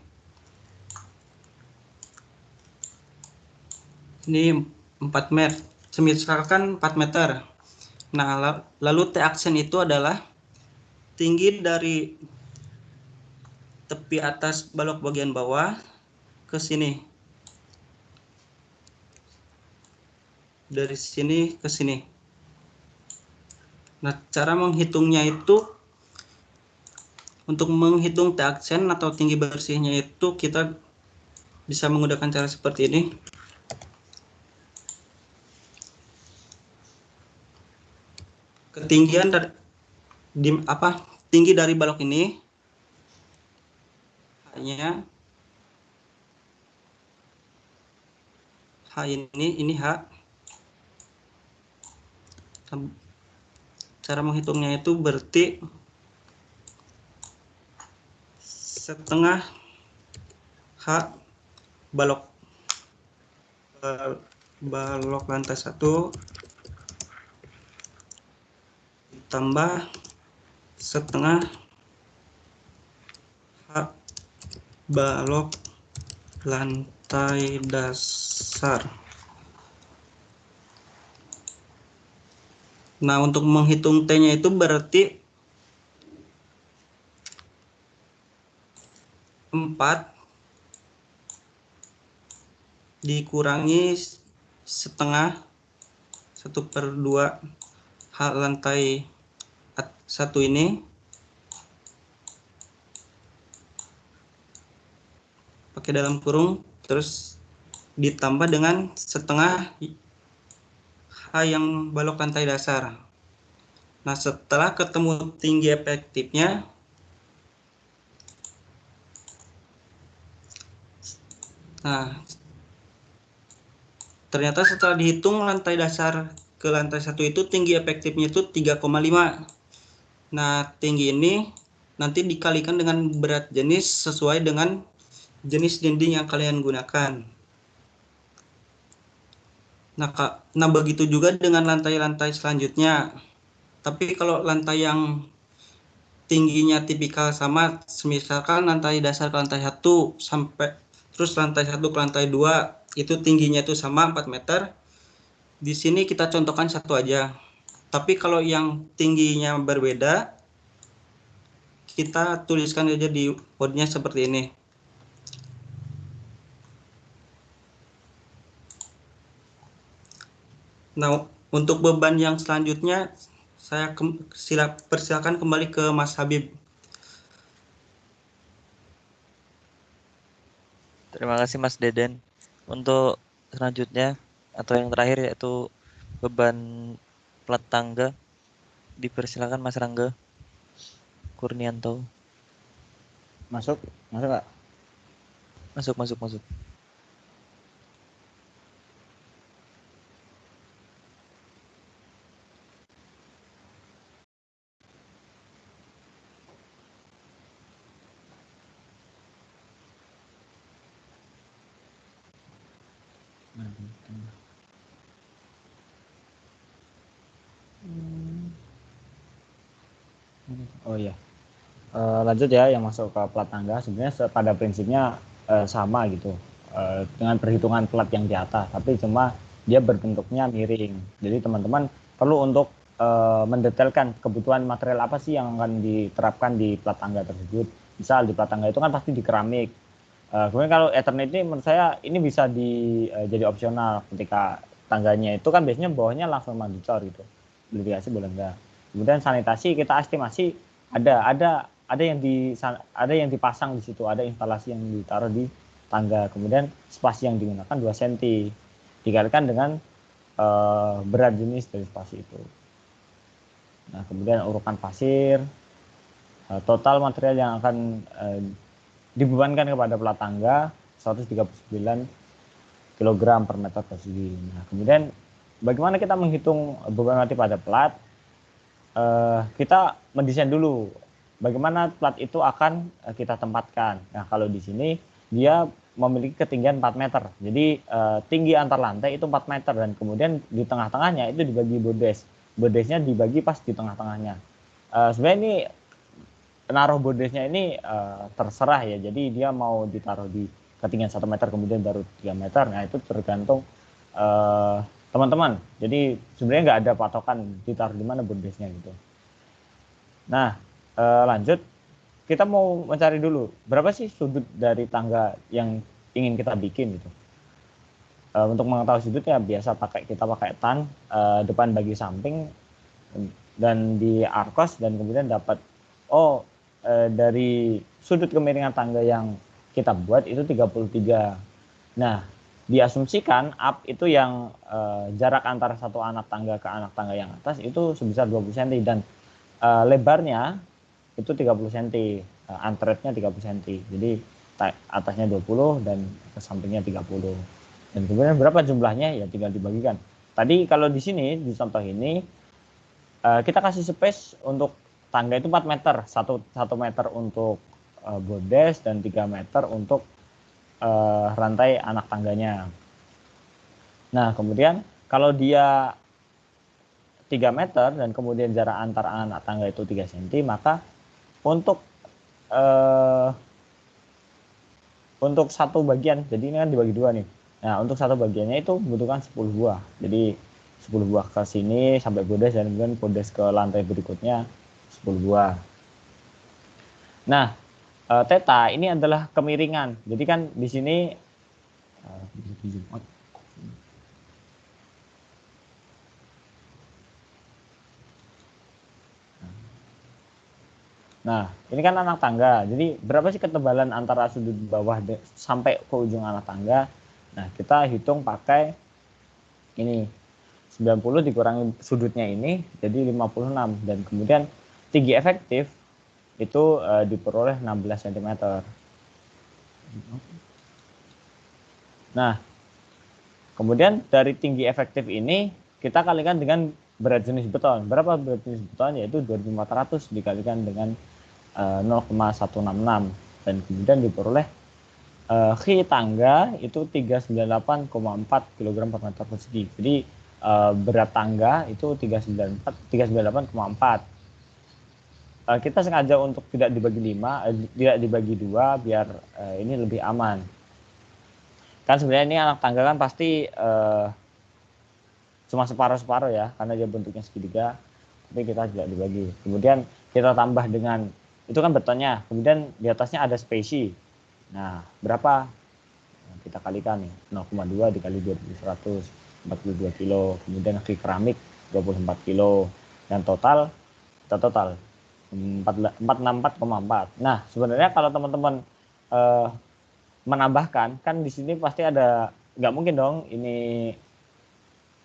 Ini 4 meter. Misalkan 4 meter. Nah, lalu T aksen itu adalah tinggi dari tepi atas balok bagian bawah ke sini. Dari sini ke sini. Nah, cara menghitungnya itu, untuk menghitung T aksen atau tinggi bersihnya itu kita bisa menggunakan cara seperti ini. Ketinggian tinggi dari balok ini hanya H ini H. Cara menghitungnya itu berarti setengah H balok lantai 1 ditambah setengah H balok lantai dasar. Nah, untuk menghitung T-nya itu berarti 4 dikurangi setengah 1/2 H lantai 1 ini pakai dalam kurung, terus ditambah dengan setengah H yang balok lantai dasar. Nah, setelah ketemu tinggi efektifnya, nah ternyata setelah dihitung lantai dasar ke lantai 1 itu tinggi efektifnya itu 3,5. Nah, tinggi ini nanti dikalikan dengan berat jenis sesuai dengan jenis dinding yang kalian gunakan. Nah, begitu juga dengan lantai-lantai selanjutnya. Tapi kalau lantai yang tingginya tipikal sama, misalkan lantai dasar ke lantai 1 sampai terus lantai 1 ke lantai 2 itu tingginya itu sama 4 meter. Di sini kita contohkan 1 aja. Tapi kalau yang tingginya berbeda, kita tuliskan aja di code-nya seperti ini. Nah, untuk beban yang selanjutnya saya persilakan kembali ke Mas Habib. Terima kasih Mas Deden. Untuk selanjutnya atau yang terakhir yaitu beban plat tangga, dipersilakan Mas Rangga Kurnianto. Masuk nggak? Masuk. Oh iya. Lanjut ya, yang masuk ke plat tangga sebenarnya pada prinsipnya sama gitu dengan perhitungan plat yang di atas, tapi cuma dia berbentuknya miring. Jadi teman-teman perlu untuk mendetailkan kebutuhan material apa sih yang akan diterapkan di plat tangga tersebut. Misal di plat tangga itu kan pasti di keramik. Kemudian kalau Ethernet ini menurut saya ini bisa jadi opsional ketika tangganya itu kan biasanya bawahnya langsung mandicor gitu. Boleh dikasih boleh enggak. Kemudian sanitasi kita estimasi ada yang dipasang di situ, ada instalasi yang ditaruh di tangga. Kemudian spasi yang digunakan 2 cm dikalikan dengan berat jenis dari spasi itu. Nah, kemudian urukan pasir, total material yang akan dibebankan kepada plat tangga 139 kg per meter persegi. Nah, kemudian bagaimana kita menghitung beban mati pada plat? Kita mendesain dulu bagaimana plat itu akan kita tempatkan. Nah, kalau di sini dia memiliki ketinggian 4 meter. Jadi tinggi antar lantai itu 4 meter dan kemudian di tengah-tengahnya itu dibagi bordes. Bordesnya dibagi pas di tengah-tengahnya. Sebenarnya ini naruh bordesnya ini terserah ya. Jadi dia mau ditaruh di ketinggian 1 meter kemudian baru 3 meter. Nah, itu tergantung teman-teman. Jadi sebenarnya nggak ada patokan ditaruh di mana bordesnya gitu. Nah, lanjut kita mau mencari dulu berapa sih sudut dari tangga yang ingin kita bikin gitu. Untuk mengetahui sudutnya biasa kita pakai tan depan bagi samping dan di arkos dan kemudian dapat dari sudut kemiringan tangga yang kita buat itu 33. Nah, diasumsikan up itu yang jarak antara satu anak tangga ke anak tangga yang atas itu sebesar 20 cm dan lebarnya itu 30 cm, antretnya 30 cm. Jadi atasnya 20 dan ke sampingnya 30. Dan kemudian berapa jumlahnya ya tinggal dibagikan. Tadi kalau di sini di contoh ini kita kasih space untuk tangga itu 4 meter, 1 meter untuk bordes dan 3 meter untuk rantai anak tangganya. Nah, kemudian kalau dia 3 meter dan kemudian jarak antar anak tangga itu 3 cm, maka untuk satu bagian, jadi ini kan dibagi dua nih. Nah, untuk satu bagiannya itu membutuhkan 10 buah. Jadi 10 buah ke sini sampai bordes dan kemudian bordes ke lantai berikutnya 10 buah. Nah, theta ini adalah kemiringan. Jadi kan di sini nah, ini kan anak tangga. Jadi berapa sih ketebalan antara sudut bawah sampai ke ujung anak tangga? Nah, kita hitung pakai ini 90 dikurangi sudutnya ini jadi 56 dan kemudian tinggi efektif itu diperoleh 16 cm. Nah, kemudian dari tinggi efektif ini kita kalikan dengan berat jenis beton. Berapa berat jenis beton? Yaitu 2400 dikalikan dengan 0,166 dan kemudian diperoleh Ki tangga itu 398,4 kg per meter persegi. Jadi berat tangga itu 398,4. Kita sengaja untuk tidak dibagi 5, tidak dibagi 2 biar ini lebih aman. Kan sebenarnya ini anak tangga kan pasti cuma separuh-separuh ya, karena dia bentuknya segitiga, tapi kita tidak dibagi. Kemudian kita tambah dengan, itu kan betonnya, kemudian di atasnya ada spesi. Nah, berapa? Nah, kita kalikan nih, 0,2 dikali 2100, 42 kilo. Kemudian keramik 24 kilo. Dan total, kita total 464,4. Nah, sebenarnya kalau teman-teman menambahkan, kan di sini pasti ada, nggak mungkin dong ini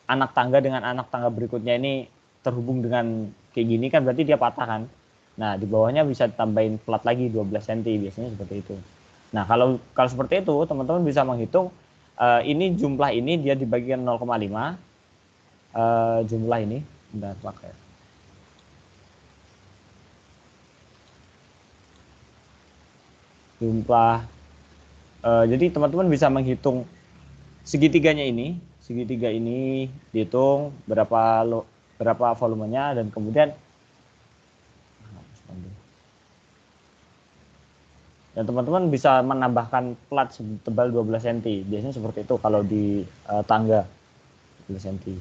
anak tangga dengan anak tangga berikutnya ini terhubung dengan kayak gini kan berarti dia patah kan. Nah, di bawahnya bisa tambahin plat lagi 12 cm biasanya seperti itu. Nah, kalau seperti itu teman-teman bisa menghitung ini jumlah ini dia dibagikan 0,5 jumlah ini udah pakai. Jumlah jadi teman-teman bisa menghitung segitiga ini dihitung berapa volumenya dan kemudian dan teman-teman bisa menambahkan plat tebal 12 cm. Biasanya seperti itu kalau di tangga 12 cm.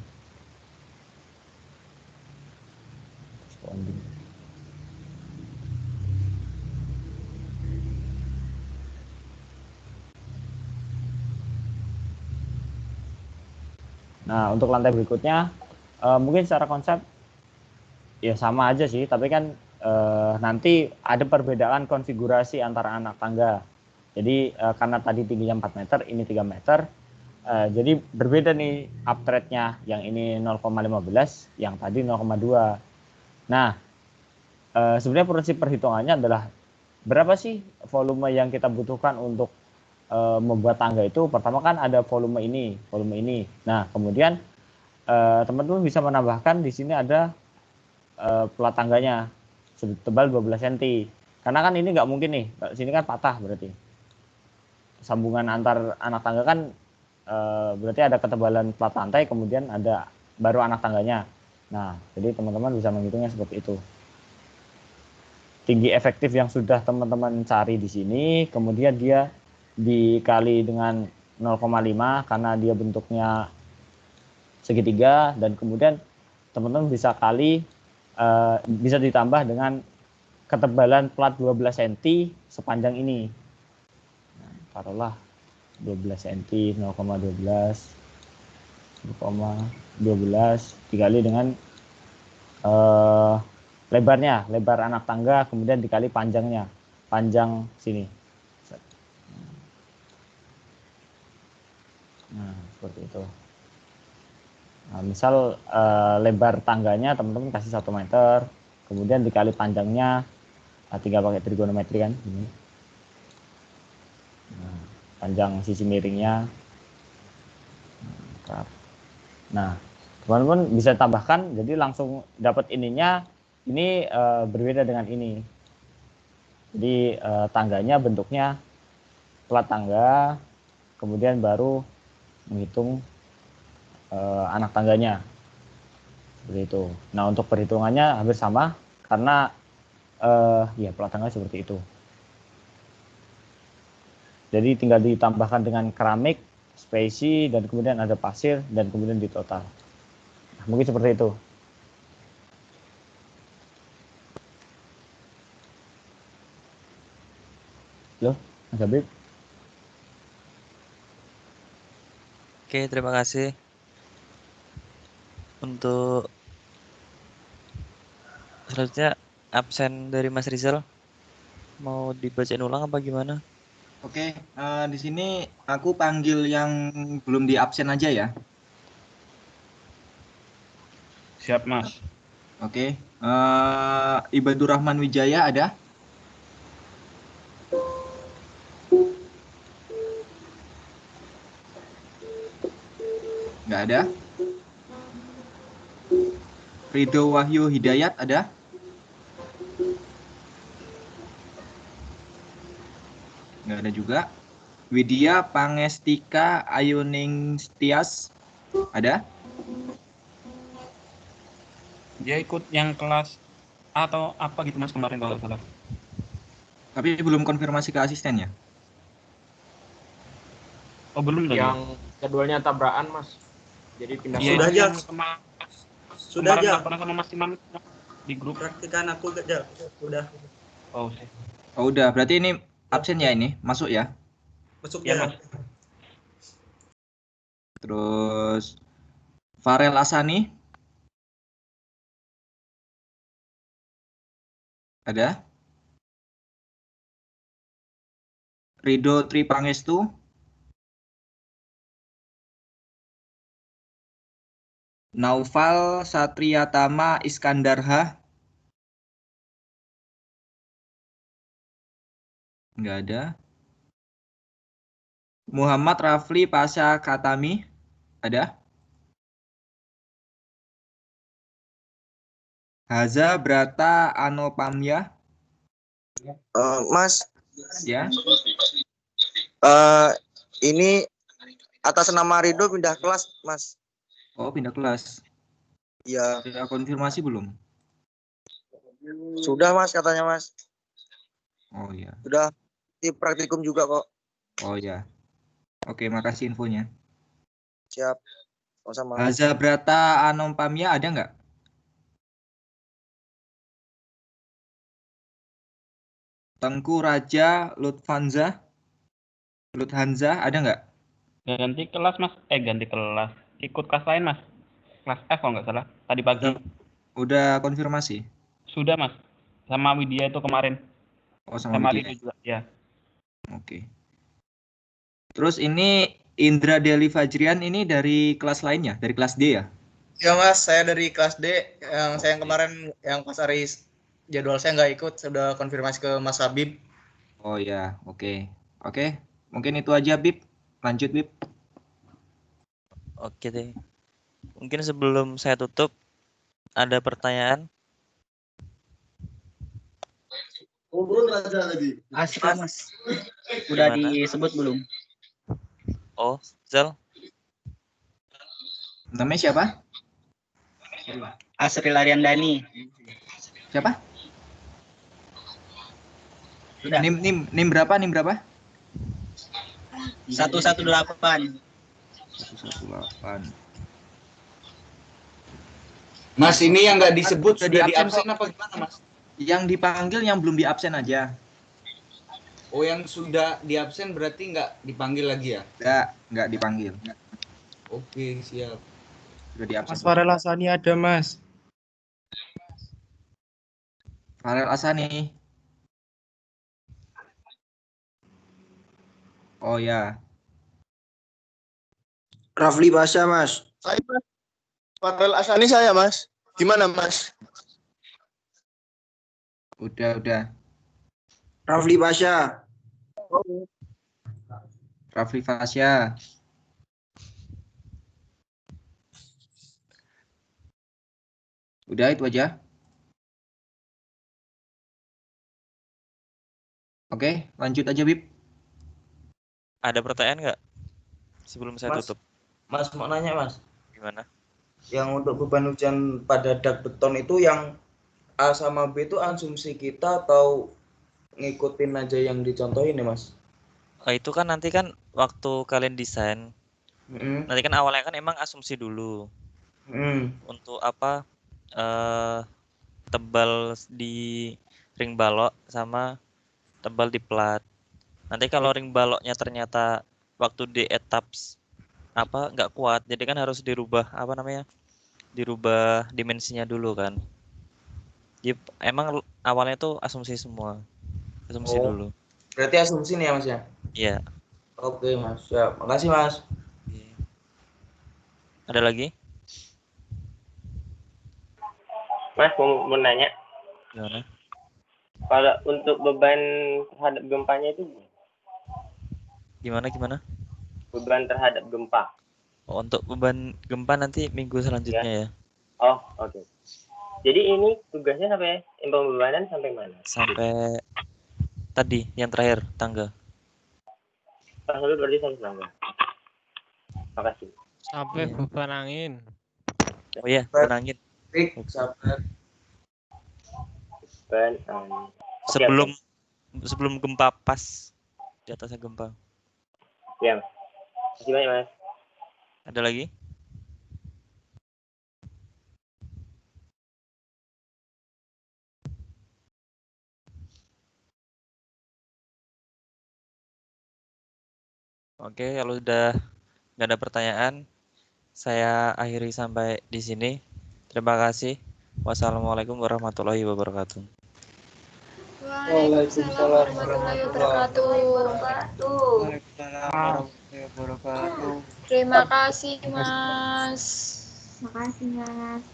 Nah, untuk lantai berikutnya mungkin secara konsep ya sama aja sih, tapi kan nanti ada perbedaan konfigurasi antara anak tangga. Jadi karena tadi tingginya 4 meter, ini 3 meter, jadi berbeda nih up thread-nya, yang ini 0,15, yang tadi 0,2. Nah, sebenarnya prinsip perhitungannya adalah berapa sih volume yang kita butuhkan untuk membuat tangga itu. Pertama kan ada volume ini. Nah, kemudian teman-teman bisa menambahkan di sini ada plat tangganya tebal 12 cm. Karena kan ini nggak mungkin nih, sini kan patah berarti. Sambungan antar anak tangga kan berarti ada ketebalan plat lantai, kemudian ada baru anak tangganya. Nah, jadi teman-teman bisa menghitungnya seperti itu. Tinggi efektif yang sudah teman-teman cari di sini, kemudian dia dikali dengan 0,5 karena dia bentuknya segitiga, dan kemudian teman-teman bisa bisa ditambah dengan ketebalan plat 12 cm sepanjang ini. Nah, taruhlah 12 cm, 0,12 dikali dengan lebar anak tangga, kemudian dikali panjang sini. Nah, seperti itu. Nah, misal lebar tangganya teman-teman kasih 1 meter, kemudian dikali panjangnya, tinggal pakai trigonometri kan ini. Nah, panjang sisi miringnya. Nah, teman-teman bisa tambahkan, jadi langsung dapat ininya. Ini berbeda dengan ini. Jadi tangganya bentuknya plat tangga, kemudian baru menghitung anak tangganya. Seperti itu. Nah, untuk perhitungannya hampir sama karena ya plat tangga seperti itu. Jadi tinggal ditambahkan dengan keramik, spesi, dan kemudian ada pasir, dan kemudian ditotal. Nah, mungkin seperti itu. Loh, Mas Habib? Oke, terima kasih. Untuk selanjutnya absen dari Mas Rizal. Mau dibacain ulang apa gimana? Oke, di sini aku panggil yang belum di absen aja ya. Siap, Mas. Oke, Ibadur Rahman Wijaya ada? Nggak ada. Ridho Wahyu Hidayat ada? Nggak ada juga. Widya Pangestika Ayuningstias ada? Dia ikut yang kelas atau apa gitu, Mas, kemarin kalau nggak salah. Tapi belum konfirmasi ke asistennya. Oh, belum lagi. Yang jadwalnya tabrakan, Mas. Jadi pindah. Iya, Sudah, yang Jak. Sudah Sudah aja. Pernah sama Mas Imam di grup. Praktikan aku aja. Sudah. Oh, sih. Oh udah, berarti ini absen ya ini, masuk ya. Masuk Ya, ya. Mas. Terus Farel Asani ada? Ridho Tripangestu Naufal Satriatama Iskandarha nggak ada. Muhammad Rafli Pasha Katami ada? Haza Brata Anopamya Mas, ya. ini atas nama Ridho pindah kelas, Mas. Oh pindah kelas. Iya. Sudah konfirmasi belum? Sudah, Mas, katanya, Mas. Oh iya. Sudah di praktikum juga kok. Oh ya. Oke, makasih infonya. Siap. Sama-sama. Haza Brata Anompamia ada nggak? Tengku Raja Lutfanza ada nggak? Ganti kelas, Mas. Ganti kelas. Ikut kelas lain, Mas. Kelas F kalau nggak salah. Tadi pagi. Udah konfirmasi? Sudah, Mas. Sama Widya itu kemarin. Oh, sama Widya. Ridho juga, ya. Oke. Terus ini Indra Deli Fajrian ini dari kelas lainnya, dari kelas D ya? Ya Mas, saya dari kelas D. Saya yang kemarin yang pas Aris jadwal saya nggak ikut, saya udah konfirmasi ke Mas Habib. Oh ya, oke. Mungkin itu aja Bib. Lanjut Bib. Oke deh. Mungkin sebelum saya tutup, ada pertanyaan? Asik lah mas. Udah Gimana? disebut belum? Oh, Zal? Namanya siapa? Asril Ariandani. Siapa? Udah. Nim berapa? Nim berapa? 118. 118. Mas, ini yang nggak disebut Sudah sudah di di absen absen apa gimana, Mas? Yang dipanggil yang belum di absen aja. Oh, yang sudah di absen berarti nggak dipanggil lagi ya? Nggak dipanggil. Oke, siap. Sudah di absen. Mas Farel Asani ada, Mas. Farel Asani. Oh ya. Rafli Pasha, Mas. Saya Mas. Farel Asani saya, Mas. Gimana, Mas? Udah. Rafli Pasha. Rafli Fasya. Udah itu aja. Oke, lanjut aja, Bib. Ada pertanyaan nggak? Sebelum saya tutup. Mas mau nanya, Mas. Gimana? Yang untuk beban hujan pada dak beton itu yang A sama B itu asumsi kita atau ngikutin aja yang dicontohin ya, Mas? Oh, itu kan nanti kan waktu kalian desain. Nanti kan awalnya kan emang asumsi dulu. Untuk apa? Tebal di ring balok sama tebal di plat. Nanti kalau ring baloknya ternyata waktu di etaps apa nggak kuat, jadi kan harus dirubah apa namanya? Dirubah dimensinya dulu kan. Jadi emang awalnya tuh asumsi semua. Asumsi dulu. Berarti asumsi nih ya, Mas ya? Iya. Oke, Mas. Ya, makasih, Mas. Ada lagi? Mas mau nanya. Gimana? Kalau untuk beban terhadap gempanya itu Gimana? beban terhadap gempa. Oh, untuk beban gempa nanti minggu selanjutnya ya. Oh, oke. Jadi ini tugasnya sampai pembebanan sampai mana? Sampai tadi yang terakhir tangga. Sampai berarti sampai tangga. Makasih. Sampai beban angin. Oh iya, beban angin. Sampai beban angin. Sebelum gempa pas di atasnya gempa. Ya. Masih banyak, Mas. Ada lagi? Oke, kalau udah nggak ada pertanyaan, saya akhiri sampai di sini. Terima kasih. Wassalamualaikum warahmatullahi wabarakatuh. Waalaikumsalam warahmatullahi wabarakatuh. Terima kasih, Mas. Makasih, Mas.